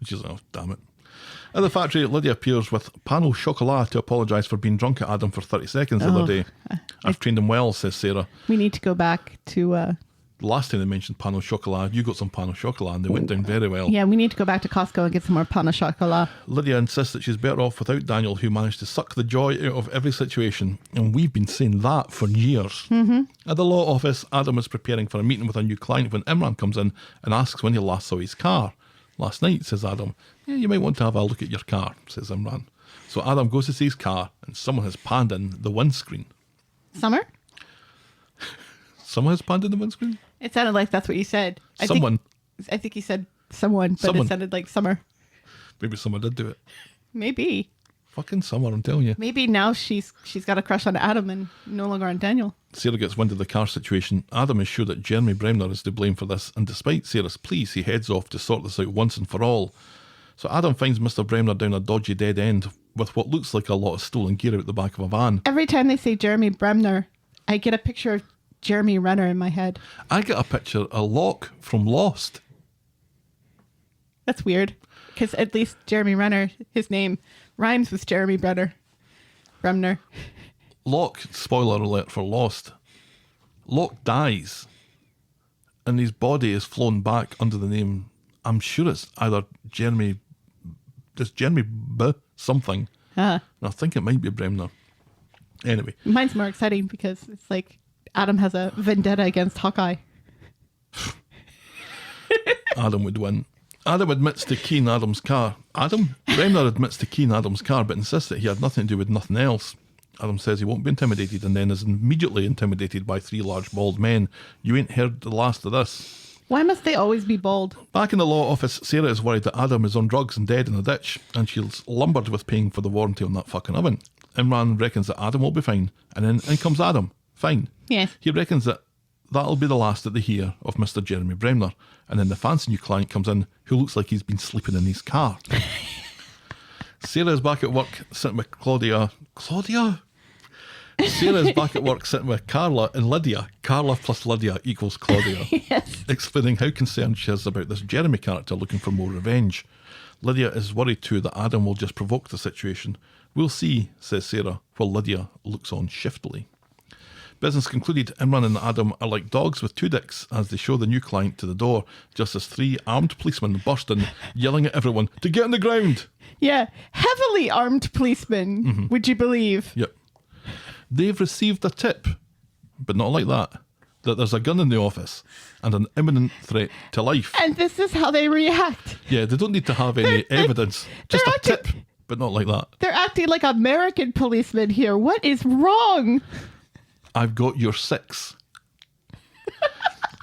She's like, oh, damn it. At the factory, Lydia appears with pain au chocolat to apologise for being drunk at Adam for 30 seconds the other day. I've trained him well, says Sarah. We need to go back to... The last time they mentioned pain au chocolat, you got some pain au chocolat and they went down very well. Yeah, we need to go back to Costco and get some more pain au chocolat. Lydia insists that she's better off without Daniel, who managed to suck the joy out of every situation. And we've been saying that for years. At the law office, Adam is preparing for a meeting with a new client when Imran comes in and asks when he last saw his car. Last night, says Adam. Yeah, you might want to have a look at your car, says Imran. So Adam goes to see his car and someone has panned in the windscreen. Summer? Someone has panned in the windscreen? It sounded like that's what you said. I think you said someone, but Someone. it sounded like summer. Maybe someone did do it. Maybe. Fucking summer, I'm telling you. Maybe now she's got a crush on Adam and no longer on Daniel. Sarah gets wind of the car situation. Adam is sure that Jeremy Bremner is to blame for this, and despite Sarah's pleas, he heads off to sort this out once and for all. So Adam finds Mr. Bremner down a dodgy dead end with what looks like a lot of stolen gear out the back of a van. Every time they say Jeremy Bremner, I get a picture of Jeremy Renner in my head. I get a picture of Locke from Lost. That's weird, because at least Jeremy Renner, his name rhymes with Jeremy Bremner. Locke, spoiler alert for Lost, Locke dies and his body is flown back under the name, I'm sure it's either Jeremy B something. I think it might be Bremner. Anyway. Mine's more exciting because it's like Adam has a vendetta against Hawkeye. Adam would win. Adam admits to keying Adam's car. Bremner admits to keying Adam's car but insists that he had nothing to do with nothing else. Adam says he won't be intimidated and then is immediately intimidated by three large bald men. You ain't heard the last of this. Why must they always be bald? Back in the law office, Sarah is worried that Adam is on drugs and dead in a ditch, and she's lumbered with paying for the warranty on that fucking oven. Imran reckons that Adam will be fine, and then in comes Adam. Fine. Yes. He reckons that that'll be the last that they hear of Mr. Jeremy Bremner, and then the fancy new client comes in who looks like he's been sleeping in his car. Sarah is back at work sitting with Claudia. Sarah is back at work sitting with Carla and Lydia. Carla plus Lydia equals Claudia. Yes. Explaining how concerned she is about this Jeremy character looking for more revenge. Lydia is worried too that Adam will just provoke the situation We'll see, says Sarah, while Lydia looks on shiftily. Business concluded, Imran and Adam are like dogs with two dicks as they show the new client to the door, just as 3 armed policemen burst in, yelling at everyone to get on the ground. Yeah, heavily armed policemen, would you believe? Yep. They've received a tip, but not like that there's a gun in the office and an imminent threat to life. And this is how they react. Yeah, they don't need to have any evidence. Just a tip, but not like that. They're acting like American policemen here. What is wrong? I've got your 6.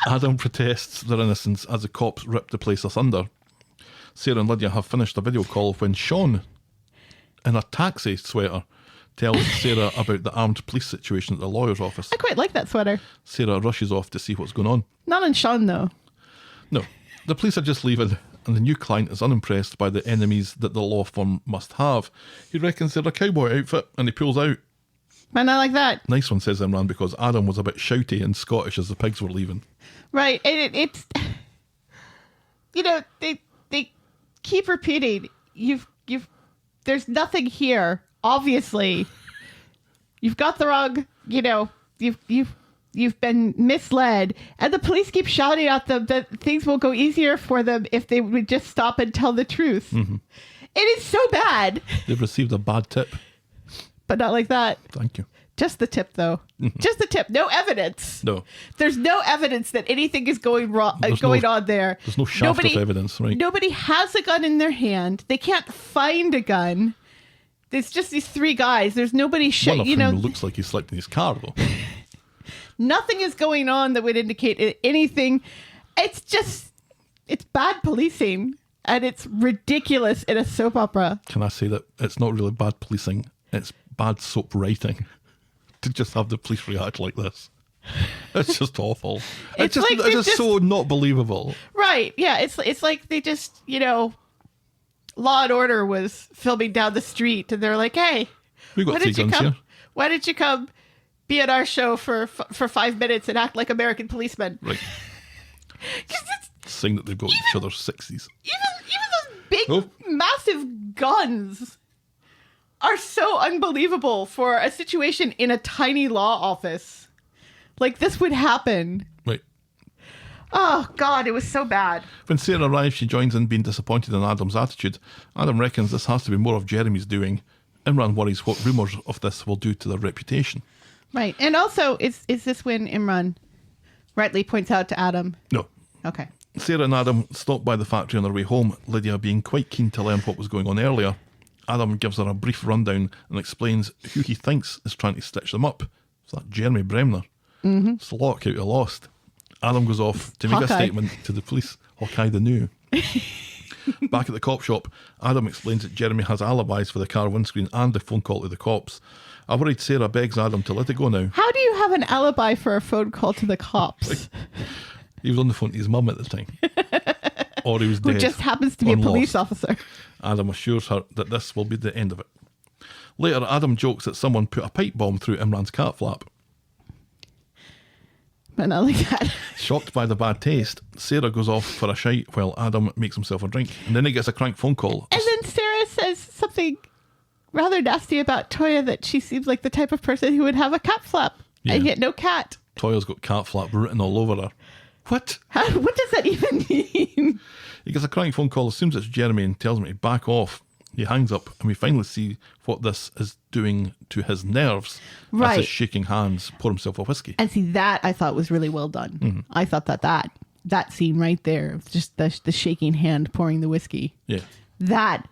Adam protests their innocence as the cops rip the place asunder. Sarah and Lydia have finished a video call when Sean, in a taxi sweater, tells Sarah about the armed police situation at the lawyer's office. I quite like that sweater. Sarah rushes off to see what's going on. Not on Sean, though. No, the police are just leaving, and the new client is unimpressed by the enemies that the law firm must have. He reckons they're a cowboy outfit, and he pulls out. Why not like that? Nice one, says Imran, because Adam was a bit shouty and Scottish as the pigs were leaving. Right. It's, you know, they keep repeating, there's nothing here. Obviously, you've got the wrong, you've been misled, and the police keep shouting at them that things will go easier for them if they would just stop and tell the truth. Mm-hmm. It is so bad. They've received a bad tip. But not like that. Thank you. Just the tip, though. Just the tip. No evidence. No. There's no evidence that anything is going wrong, on there. There's no shaft of evidence, right? Nobody has a gun in their hand. They can't find a gun. It's just these 3 guys. There's nobody One of whom looks like he slept in his car, though. Nothing is going on that would indicate anything. It's bad policing, and it's ridiculous in a soap opera. Can I say that it's not really bad policing, it's bad soap writing to just have the police react like this. It's just awful. It's just so not believable. Right, yeah, it's like they just, Law and Order was filming down the street, and they're like, hey, we got 3 guns here. Why didn't you come be at our show for 5 minutes and act like American policemen? Right. Saying that they've got each other's 60s. Even those big, massive guns are so unbelievable for a situation in a tiny law office. Like, this would happen. Right. Oh, God, it was so bad. When Sarah arrives, she joins in being disappointed in Adam's attitude. Adam reckons this has to be more of Jeremy's doing. Imran worries what rumours of this will do to their reputation. Right. And also, is this when Imran rightly points out to Adam? No. Okay. Sarah and Adam stop by the factory on their way home, Lydia being quite keen to learn what was going on earlier. Adam gives her a brief rundown and explains who he thinks is trying to stitch them up. It's that Jeremy Bremner. Mm-hmm. It's a lot out of Lost. Adam goes off to make a statement to the police. Hawkeye the New. Back at the cop shop, Adam explains that Jeremy has alibis for the car windscreen and the phone call to the cops. A worried Sarah begs Adam to let it go now. How do you have an alibi for a phone call to the cops? He was on the phone to his mum at the time. Or he was dead. Who just happens to be a police officer. Adam assures her that this will be the end of it. Later, Adam jokes that someone put a pipe bomb through Imran's Catflap. But not like that. Shocked by the bad taste, Sarah goes off for a shite while Adam makes himself a drink. And then he gets a crank phone call. And then Sarah says something rather nasty about Toya, that she seems like the type of person who would have a Catflap. Yeah. And yet no cat. Toya's got Catflap written all over her. What? What does that even mean? He gets a crank phone call, assumes it's Jeremy, and tells him to back off. He hangs up, and we finally see what this is doing to his nerves. Right. As his shaking hands pour himself a whiskey. And see, that I thought was really well done. Mm-hmm. I thought that scene right there, just the shaking hand pouring the whiskey. Yeah. That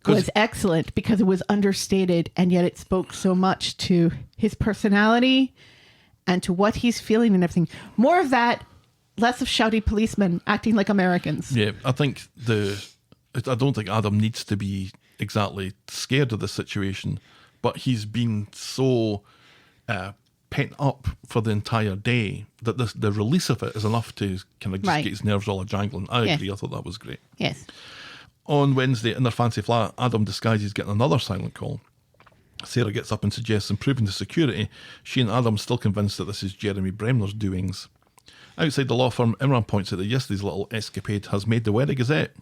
was excellent because it was understated, and yet it spoke so much to his personality and to what he's feeling and everything. More of that, less of shouty policemen acting like Americans. Yeah, I think I don't think Adam needs to be exactly scared of this situation, but he's been so pent up for the entire day that the release of it is enough to kind of just get his nerves all a-jangling. I agree, I thought that was great. Yes. On Wednesday, in their fancy flat, Adam disguises getting another silent call. Sarah gets up and suggests improving the security. She and Adam still convinced that this is Jeremy Bremner's doings. Outside the law firm, Imran points out that yesterday's little escapade has made the Weather Gazette.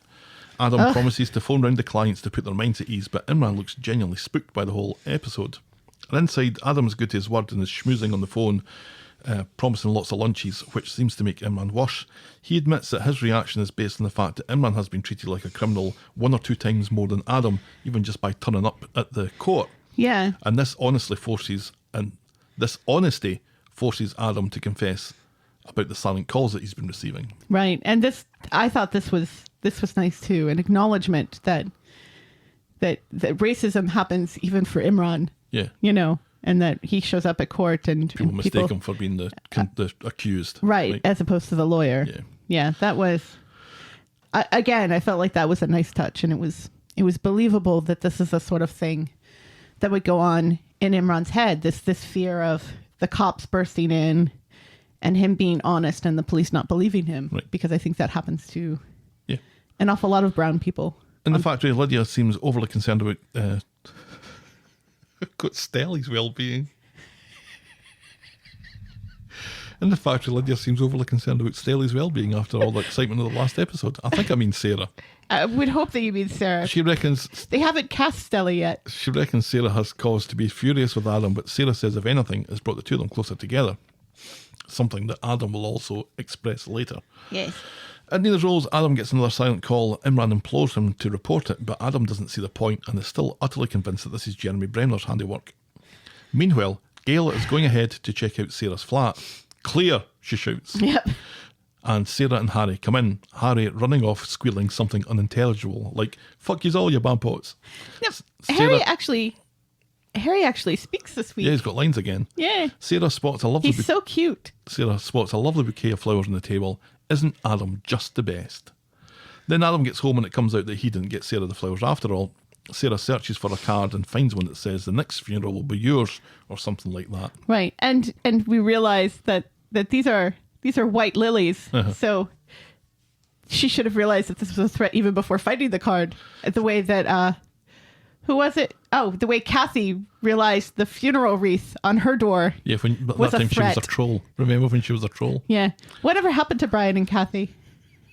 Adam promises to phone round the clients to put their minds at ease, but Imran looks genuinely spooked by the whole episode. And inside, Adam's good to his word and is schmoozing on the phone, promising lots of lunches, which seems to make Imran worse. He admits that his reaction is based on the fact that Imran has been treated like a criminal 1 or 2 times more than Adam, even just by turning up at the court. Yeah. And this honesty forces Adam to confess about the silent calls that he's been receiving. Right. And I thought this was nice too, an acknowledgement that racism happens even for Imran. Yeah. You know, and that he shows up at court and People mistake him for being the accused. Right, as opposed to the lawyer. Yeah, that was... Again, I felt like that was a nice touch, and it was believable that this is the sort of thing that would go on in Imran's head, this fear of the cops bursting in and him being honest and the police not believing him. Right. Because I think that happens to an awful lot of brown people. In the factory, Lydia seems overly concerned about Stelly's well-being. In the factory, Lydia seems overly concerned about Stelly's well-being after all the excitement of the last episode. I think I mean Sarah. I would hope that you mean Sarah. She reckons... They haven't cast Stella yet. She reckons Sarah has cause to be furious with Adam, but Sarah says if anything, it's brought the two of them closer together. Something that Adam will also express later. Yes. At Nina's roles, Adam gets another silent call. Imran implores him to report it, but Adam doesn't see the point and is still utterly convinced that this is Jeremy Bremner's handiwork. Meanwhile, Gail is going ahead to check out Sarah's flat. Clear, she shouts. Yep. And Sarah and Harry come in, Harry running off squealing something unintelligible, like, fuck yous all, you bampots. Yep. Sarah, Harry actually speaks this week. Yeah, he's got lines again. Yeah. Sarah spots a lovely He's so cute. Sarah spots a lovely bouquet of flowers on the table. Isn't Adam just the best? Then Adam gets home and it comes out that he didn't get Sarah the flowers after all. Sarah searches for a card and finds one that says the next funeral will be yours or something like that. Right. And we realize that these are white lilies. So she should have realized that this was a threat even before finding the card. The way that who was it? Oh, the way Kathy realized the funeral wreath on her door. Yeah, that was time a she was a threat. troll. Remember when she was a troll? Yeah. Whatever happened to Brian and Kathy?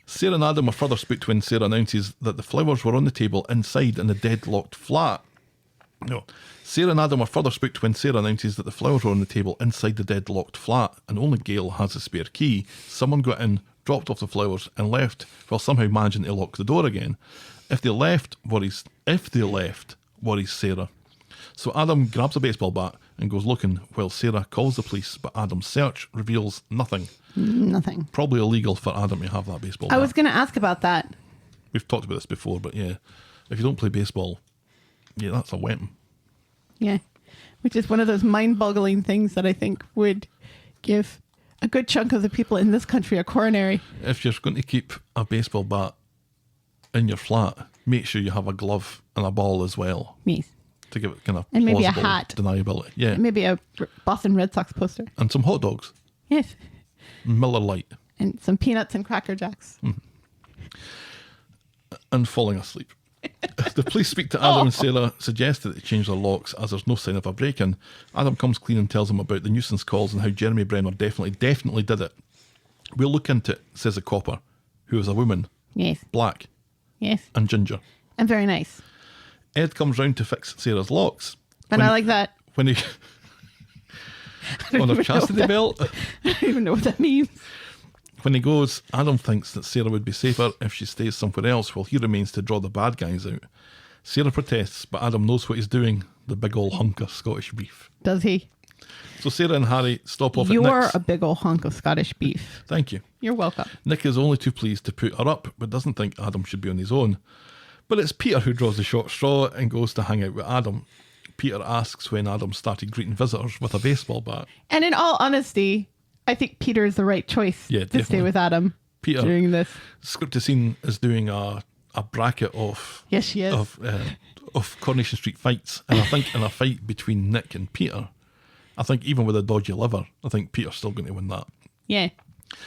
Sarah and Adam are further spooked when Sarah announces that the flowers were on the table inside in the deadlocked flat. No. Sarah and Adam are further spooked when Sarah announces that the flowers were on the table inside the deadlocked flat and only Gail has a spare key. Someone got in, dropped off the flowers and left while somehow managing to lock the door again. If they left, worries Sarah. So Adam grabs a baseball bat and goes looking while Sarah calls the police, but Adam's search reveals nothing. Nothing. Probably illegal for Adam to have that baseball bat. I was going to ask about that. We've talked about this before, but yeah, if you don't play baseball, yeah, that's a weapon. Yeah. Which is one of those mind-boggling things that I think would give a good chunk of the people in this country a coronary. If you're going to keep a baseball bat in your flat, make sure you have a glove and a ball as well. Yes. To give it kind of And maybe a plausible hat. deniability. Yeah. And maybe a Boston Red Sox poster. And some hot dogs. Yes. Miller Lite. And some peanuts and Cracker Jacks. And falling asleep. The police speak to Adam and Sarah, suggest that they change their locks as there's no sign of a break-in. Adam comes clean and tells them about the nuisance calls and how Jeremy Bremner definitely did it. We'll look into it, says the copper, who is a woman, Yes. black, Yes. and ginger. And very nice. Ed comes round to fix Sarah's locks. And I like that. When he... on a chastity belt. I don't even know what that means. When he goes, Adam thinks that Sarah would be safer if she stays somewhere else while he remains to draw the bad guys out. Sarah protests, but Adam knows what he's doing, the big ol' hunk of Scottish beef. Does he? So Sarah and Harry stop off at You're Nick's. a big old hunk of Scottish beef. Thank you. You're welcome. Nick is only too pleased to put her up, but doesn't think Adam should be on his own. But it's Peter who draws the short straw and goes to hang out with Adam. Peter asks when Adam started greeting visitors with a baseball bat. And in all honesty, I think Peter is the right choice Yeah, to stay definitely. with Adam Peter, during this. Scripted Scene is doing a bracket of Yes, she is. of Coronation Street fights, and I think in a fight between Nick and Peter, I think even with a dodgy liver, I think Peter's still going to win that. Yeah.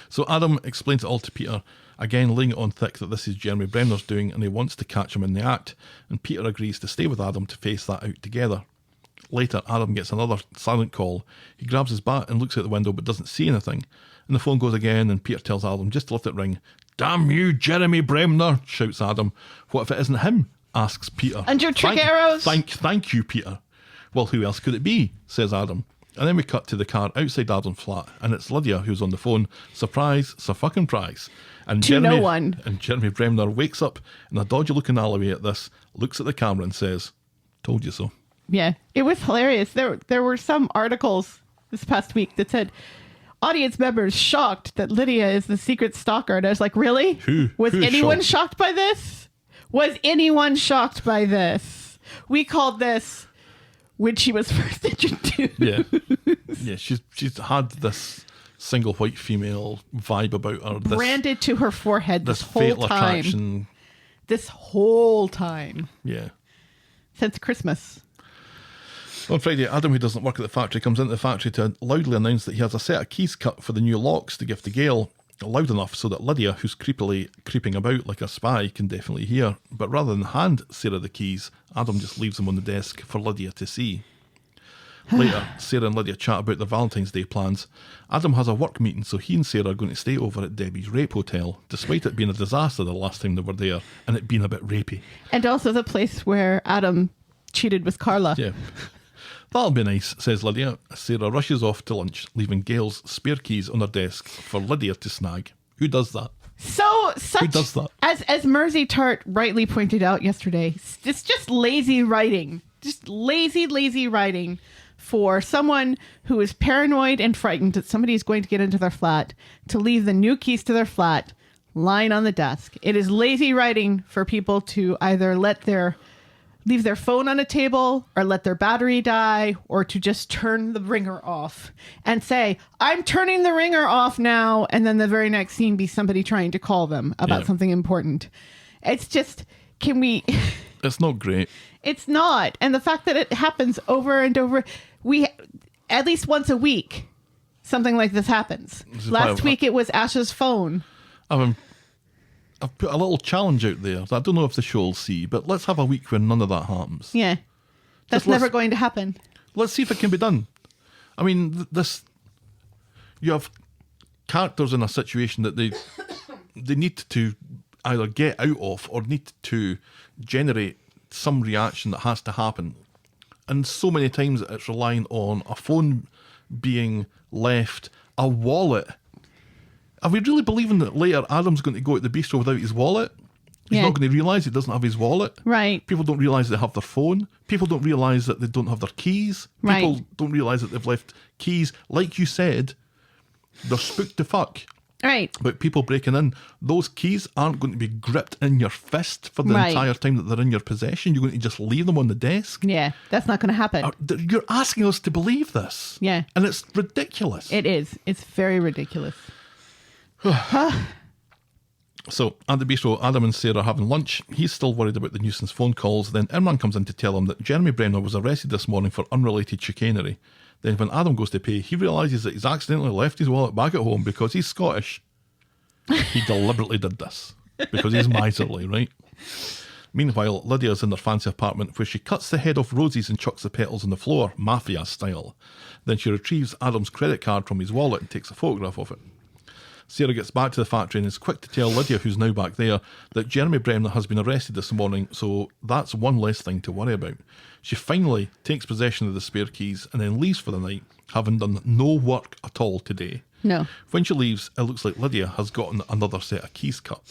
So Adam explains it all to Peter, again laying it on thick that this is Jeremy Bremner's doing and he wants to catch him in the act, and Peter agrees to stay with Adam to face that out together. Later, Adam gets another silent call. He grabs his bat and looks out the window but doesn't see anything. And the phone goes again and Peter tells Adam just to let it ring. Damn you, Jeremy Bremner, shouts Adam. What if it isn't him? Asks Peter. And your trick arrows? Thank you, Peter. Well, who else could it be? Says Adam. And then we cut to the car outside Adam's flat, and it's Lydia who's on the phone. Surprise, surfucking-prise. And no one. And Jeremy Bremner wakes up in a dodgy-looking alleyway at this, looks at the camera and says, told you so. Yeah, it was hilarious. There were some articles this past week that said, audience members shocked that Lydia is the secret stalker. And I was like, really? Was anyone shocked by this? Was anyone shocked by this? We called this when she was first introduced. Yeah, she's had this single white female vibe about her. Branded to her forehead this whole fatal time. Attraction. This whole time. Yeah. Since Christmas. On Friday, Adam, who doesn't work at the factory, comes into the factory to loudly announce that he has a set of keys cut for the new locks to give to Gail. Loud enough so that Lydia, who's creepily creeping about like a spy, can definitely hear. But rather than hand Sarah the keys, Adam just leaves them on the desk for Lydia to see. Later, Sarah and Lydia chat about their Valentine's Day plans. Adam has a work meeting, so he and Sarah are going to stay over at Debbie's rape hotel, despite it being a disaster the last time they were there, and it being a bit rapey. And also the place where Adam cheated with Carla. Yeah. That'll be nice, says Lydia. Sarah rushes off to lunch, leaving Gail's spare keys on her desk for Lydia to snag. Who does that? Who does that? As Mersey Tart rightly pointed out yesterday, it's just lazy writing. Just lazy writing for someone who is paranoid and frightened that somebody is going to get into their flat to leave the new keys to their flat lying on the desk. It is lazy writing for people to either leave their phone on a table or let their battery die or to just turn the ringer off and say, I'm turning the ringer off now. And then the very next scene be somebody trying to call them about something important. It's just, It's not great. It's not. And the fact that it happens over and over, at least once a week, something like this happens. Last week it was Asha's phone. I've put a little challenge out there that I don't know if the show will see, but let's have a week where none of that happens. Yeah. That's never going to happen. Let's see if it can be done. I mean, you have characters in a situation that they need to either get out of or need to generate some reaction that has to happen. And so many times it's relying on a phone being left, a wallet. Are we really believing that later Adam's going to go to the bistro without his wallet? He's not going to realise he doesn't have his wallet. Right. People don't realise they have their phone. People don't realise that they don't have their keys. People don't realise that they've left keys. Like you said, they're spooked to fuck. Right. About people breaking in. Those keys aren't going to be gripped in your fist for the entire time that they're in your possession. You're going to just leave them on the desk. Yeah, that's not going to happen. You're asking us to believe this. Yeah. And it's ridiculous. It is. It's very ridiculous. So, at the bistro, Adam and Sarah are having lunch. He's still worried about the nuisance phone calls. Then Imran comes in to tell him that Jeremy Bremner was arrested this morning for unrelated chicanery. Then when Adam goes to pay, he realises that he's accidentally left his wallet back at home because he's Scottish. He deliberately did this because he's miserly, right? Meanwhile, Lydia's in their fancy apartment where she cuts the head off roses and chucks the petals on the floor, mafia style. Then she retrieves Adam's credit card from his wallet and takes a photograph of it. Sarah gets back to the factory and is quick to tell Lydia, who's now back there, that Jeremy Bremner has been arrested this morning, so that's one less thing to worry about. She finally takes possession of the spare keys and then leaves for the night, having done no work at all today. No. When she leaves, it looks like Lydia has gotten another set of keys cut.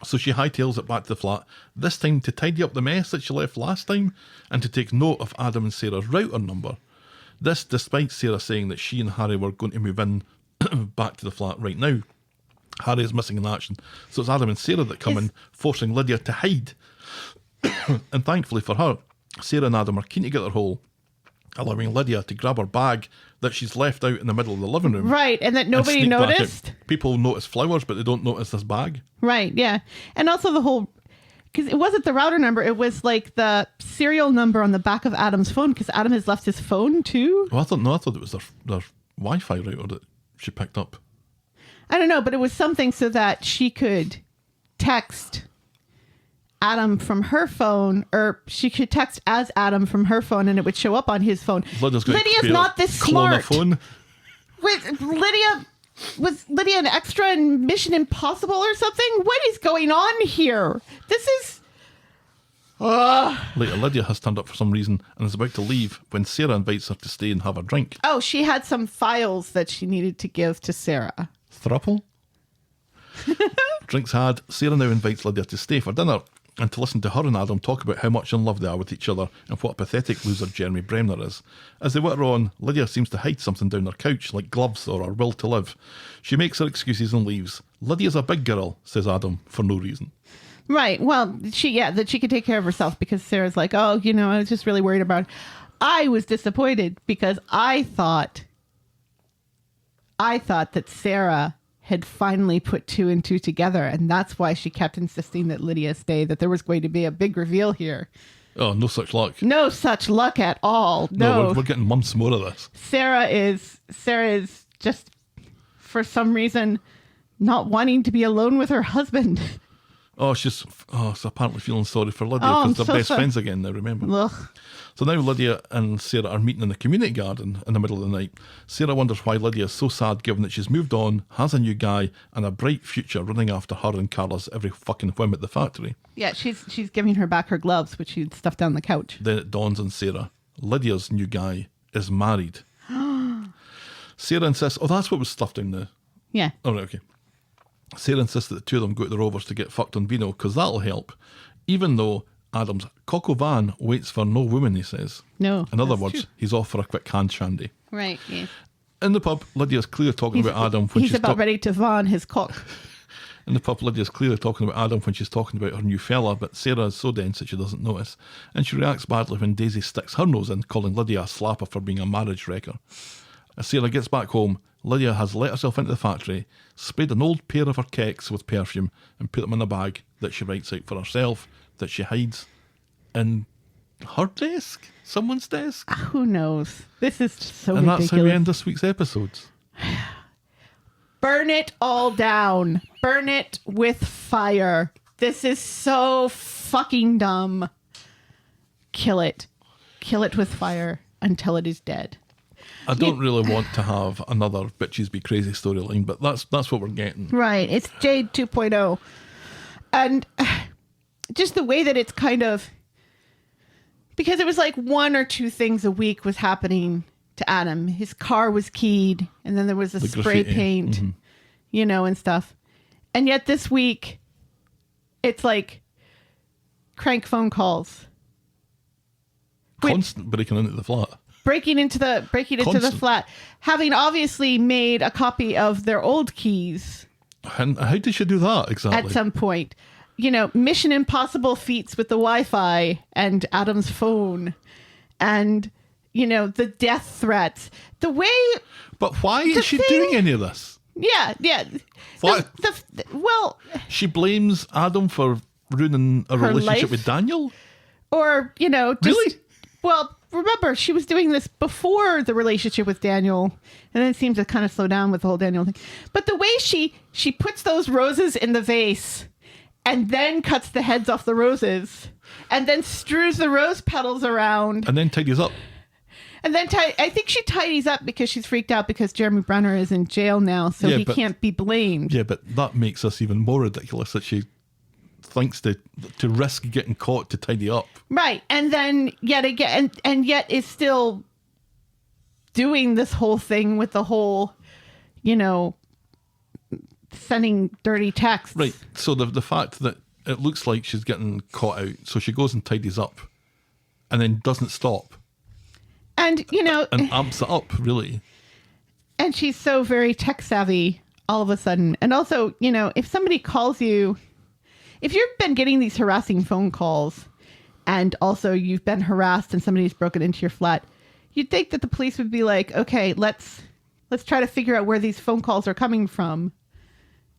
So she hightails it back to the flat, this time to tidy up the mess that she left last time and to take note of Adam and Sarah's router number. This despite Sarah saying that she and Harry were going to move in back to the flat right now. Harry is missing in action, so it's Adam and Sarah that come in, forcing Lydia to hide. And thankfully for her, Sarah and Adam are keen to get their hole, allowing Lydia to grab her bag that she's left out in the middle of the living room. Right, and that nobody noticed. People notice flowers, but they don't notice this bag. Right, yeah. And also the whole, because it wasn't the router number, it was like the serial number on the back of Adam's phone, because Adam has left his phone too. Well, I thought it was their Wi-Fi router that she picked up. I don't know, but it was something so that she could text Adam from her phone, or she could text as Adam from her phone and it would show up on his phone. Lydia's not this smart. Phone. Wait, was Lydia an extra in Mission Impossible or something? What is going on here? This is... Later, Lydia has turned up for some reason and is about to leave when Sarah invites her to stay and have a drink. Oh, she had some files that she needed to give to Sarah. Thruple? Drinks had, Sarah now invites Lydia to stay for dinner and to listen to her and Adam talk about how much in love they are with each other and what a pathetic loser Jeremy Bremner is. As they witter on, Lydia seems to hide something down her couch, like gloves or her will to live. She makes her excuses and leaves. Lydia's a big girl, says Adam, for no reason. Right. Well, that she could take care of herself, because Sarah's like, oh, I was just really worried about it. I was disappointed because I thought that Sarah had finally put 2 and 2 together, and that's why she kept insisting that Lydia stay, that there was going to be a big reveal here. Oh, no such luck. No such luck at all. No, we're getting months more of this. Sarah is just, for some reason, not wanting to be alone with her husband. Oh, she's apparently feeling sorry for Lydia Oh, because they're I'm so best sorry. friends again now, remember? Ugh. So now Lydia and Sarah are meeting in the community garden in the middle of the night. Sarah wonders why Lydia is so sad given that she's moved on, has a new guy, and a bright future running after her and Carla's every fucking whim at the factory. Yeah, she's giving her back her gloves, which she'd stuffed down the couch. Then it dawns on Sarah. Lydia's new guy is married. Sarah insists, that's what was stuffed down there. Yeah. Oh, right, okay. Sarah insists that the two of them go to the Rovers to get fucked on Vino because that'll help. Even though Adam's coco van waits for no woman, he says. No. In other that's words, true. he's off for a quick hand shandy. Right, yeah. In the pub, Lydia's clearly talking about Adam when he's she's about ready to von his cock. In the pub, Lydia's clearly talking about Adam when she's talking about her new fella, but Sarah is so dense that she doesn't notice, and she reacts badly when Daisy sticks her nose in, calling Lydia a slapper for being a marriage wrecker. As Sarah gets back home, Lydia has let herself into the factory, sprayed an old pair of her kecks with perfume, and put them in a bag that she writes out for herself, that she hides in her desk? Someone's desk? Who knows? This is just so And ridiculous. that's how we end this week's episodes. Burn it all down. Burn it with fire. This is so fucking dumb. Kill it. Kill it with fire until it is dead. I don't really want to have another Bitches Be Crazy storyline, but that's what we're getting. Right. It's Jade 2.0. And just the way that it's kind of... Because it was like 1 or 2 things a week was happening to Adam. His car was keyed, and then there was a The spray graffiti. paint, and stuff. And yet this week, it's like crank phone calls. Constant breaking into the flat. Breaking into the Constant. flat, having obviously made a copy of their old keys And how did she do that exactly? at some point. Mission Impossible feats with the Wi-Fi and Adam's phone, and the death threats. The way, But why the is she thing- doing any of this? yeah. Why? Well, She blames Adam for ruining a Her relationship life? with Daniel? or just, Really? Well, remember, she was doing this before the relationship with Daniel, and then it seems to kind of slow down with the whole Daniel thing. But the way she puts those roses in the vase and then cuts the heads off the roses and then strews the rose petals around. And then tidies up. And then I think she tidies up because she's freaked out because Jeremy Bremner is in jail now, so Yeah, he but- can't be blamed. Yeah, but that makes us even more ridiculous that she thinks to risk getting caught to tidy up. Right. And then yet again, and yet is still doing this whole thing with the whole, sending dirty texts. Right. So the fact that it looks like she's getting caught out, so she goes and tidies up and then doesn't stop And, and amps it up, really. and she's so very tech savvy all of a sudden. And also, if somebody calls you, if you've been getting these harassing phone calls and also you've been harassed and somebody's broken into your flat, you'd think that the police would be like, okay, let's try to figure out where these phone calls are coming from,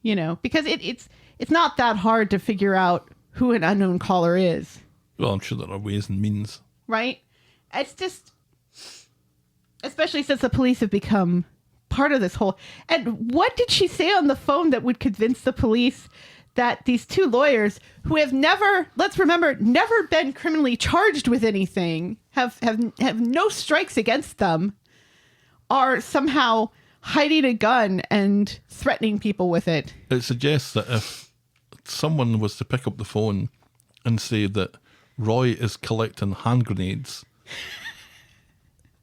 because it's not that hard to figure out who an unknown caller is, Well, I'm sure there are ways and means. right? It's just, especially since the police have become part of this whole. And what did she say on the phone that would convince the police that these two lawyers who have never, let's remember, never been criminally charged with anything, have no strikes against them, are somehow hiding a gun and threatening people with it. It suggests that if someone was to pick up the phone and say that Roy is collecting hand grenades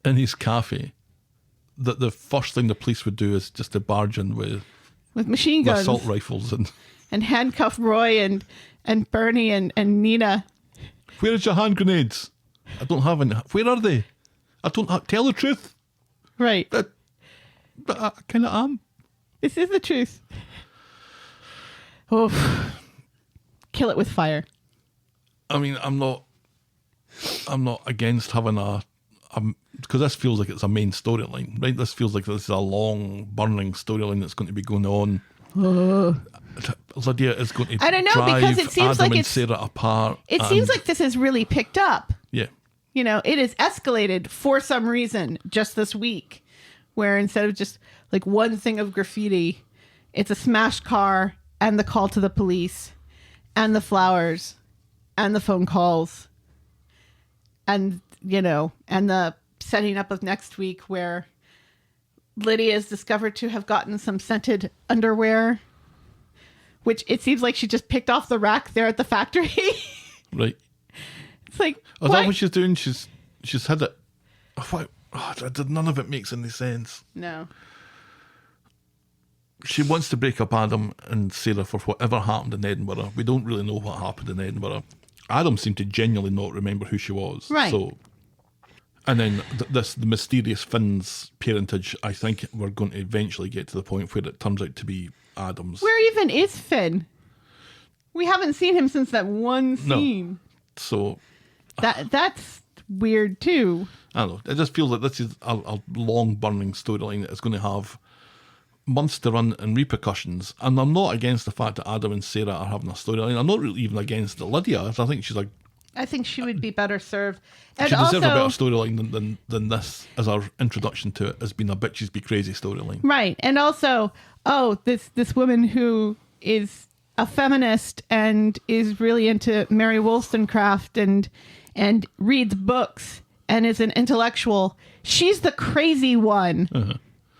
in his cafe, that the first thing the police would do is just to barge in with machine guns, assault rifles and handcuff Roy and Bernie and Nina. Where is your hand grenades? I don't have any. Where are they? I don't have, tell the truth. Right. But I kind of am. This is the truth. Oh, kill it with fire. I mean, I'm not against having because this feels like it's a main storyline, right? This feels like this is a long, burning storyline that's going to be going on. Lydia is going to I don't know, drive because it seems Adam like and Sarah apart. It seems like this has really picked up. Yeah. You know, it has escalated for some reason just this week, where instead of just like one thing of graffiti, it's a smashed car and the call to the police and the flowers and the phone calls and, you know, and the setting up of next week where Lydia is discovered to have gotten some scented underwear, which it seems like she just picked off the rack there at the factory. Right. It's like, Is that what she's doing? She's had it. None of it makes any sense. No. She wants to break up Adam and Sarah for whatever happened in Edinburgh. We don't really know what happened in Edinburgh. Adam seemed to genuinely not remember who she was. Right. So, and then the mysterious Finn's parentage, I think we're going to eventually get to the point where it turns out to be Adam's. Where even is Finn? We haven't seen him since that one scene. No. So that's weird too. I don't know. It just feels like this is a long burning storyline that is going to have months to run and repercussions. And I'm not against the fact that Adam and Sarah are having a storyline. I'm not really even against Lydia. I think she's like, I think she would be better served. And she deserves a better also, storyline than this as our introduction to it has been a bitches be crazy storyline. right. And also, this woman who is a feminist and is really into Mary Wollstonecraft and reads books and is an intellectual. She's the crazy one. Uh-huh.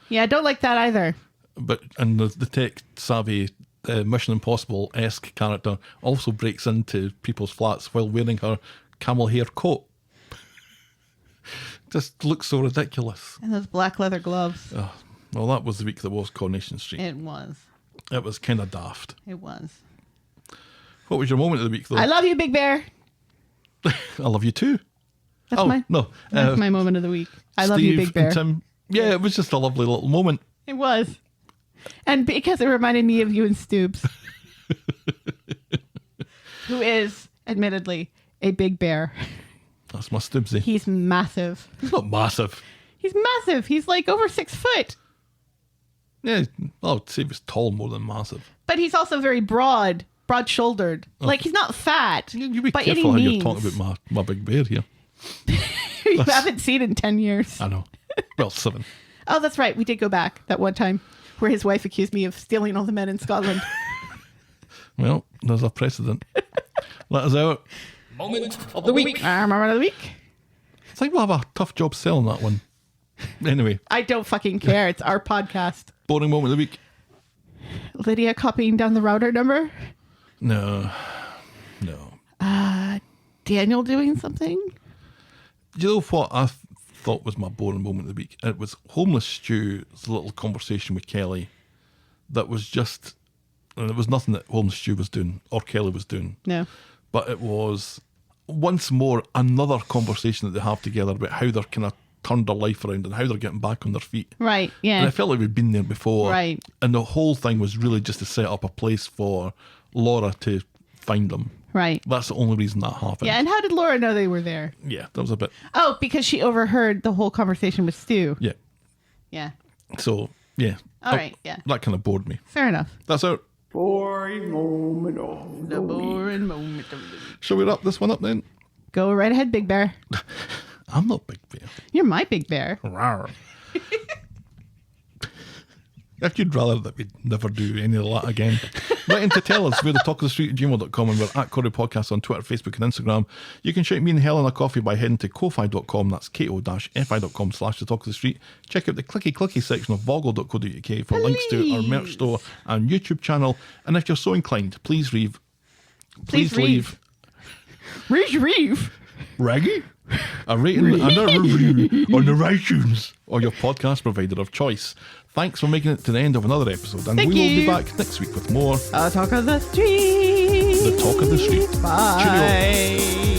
Yeah, I don't like that either. But and the tech savvy Mission Impossible-esque character also breaks into people's flats while wearing her camel hair coat. Just looks so ridiculous. And those black leather gloves. Well, that was the week that was Coronation Street. It was. It was kind of daft. It was. What was your moment of the week, though? I love you, Big Bear. I love you too. That's my moment of the week. I love you, Big Bear. And Tim. Yeah, it was just a lovely little moment. It was. And because it reminded me of you and Stoops, who is, admittedly, a big bear. That's my Stoopsy. He's massive. He's not massive. He's massive. He's like over 6 foot. Yeah, I would say he was tall more than massive. But he's also very broad-shouldered. Like, he's not fat. You be by careful how any you're means. talking about my big bear here. You haven't seen in 10 years. I know. Well, 7. Oh, that's right. We did go back that one time where his wife accused me of stealing all the men in Scotland. Well, there's a precedent. Let us out. Moment of the week. Moment of the week. I think we'll have a tough job selling that one. Anyway. I don't fucking care. It's our podcast. Boring moment of the week. Lydia copying down the router number. No. Daniel doing something. Do you know what I thought was my boring moment of the week? It was Homeless Stew's little conversation with Kelly that was just, and it was nothing that Homeless Stew was doing or Kelly was doing. No. But it was once more another conversation that they have together about how they're kind of turned their life around and how they're getting back on their feet. Right, yeah. And I felt like we'd been there before. Right. And the whole thing was really just to set up a place for Laura to find them. Right. That's the only reason that happened. Yeah, and how did Laura know they were there? Yeah, that was a bit. Oh, because she overheard the whole conversation with Stu. Yeah. Yeah. So, yeah. All right, yeah. That kind of bored me. Fair enough. That's out. Boring moment of The boring moment of the week. Shall we wrap this one up then? Go right ahead, Big Bear. I'm not Big Bear. You're my Big Bear. Rawr. If you'd rather that we'd never do any of that again, write in to tell us. We're the Talk of the Street at gmail.com, and we're at Corrie Podcast on Twitter, Facebook and Instagram. You can shout me and Helen a coffee by heading to ko-fi.com. That's ko-fi.com/the Talk of the Street. Check out the clicky section of vogle.co.uk for links to our merch store and YouTube channel. And if you're so inclined, please leave Raggy a rating and a review on the iTunes or your podcast provider of choice. Thanks for making it to the end of another episode, and Thank we will be you. back next week with more Talk of the Street. The Talk of the Street. Bye. Cheerio.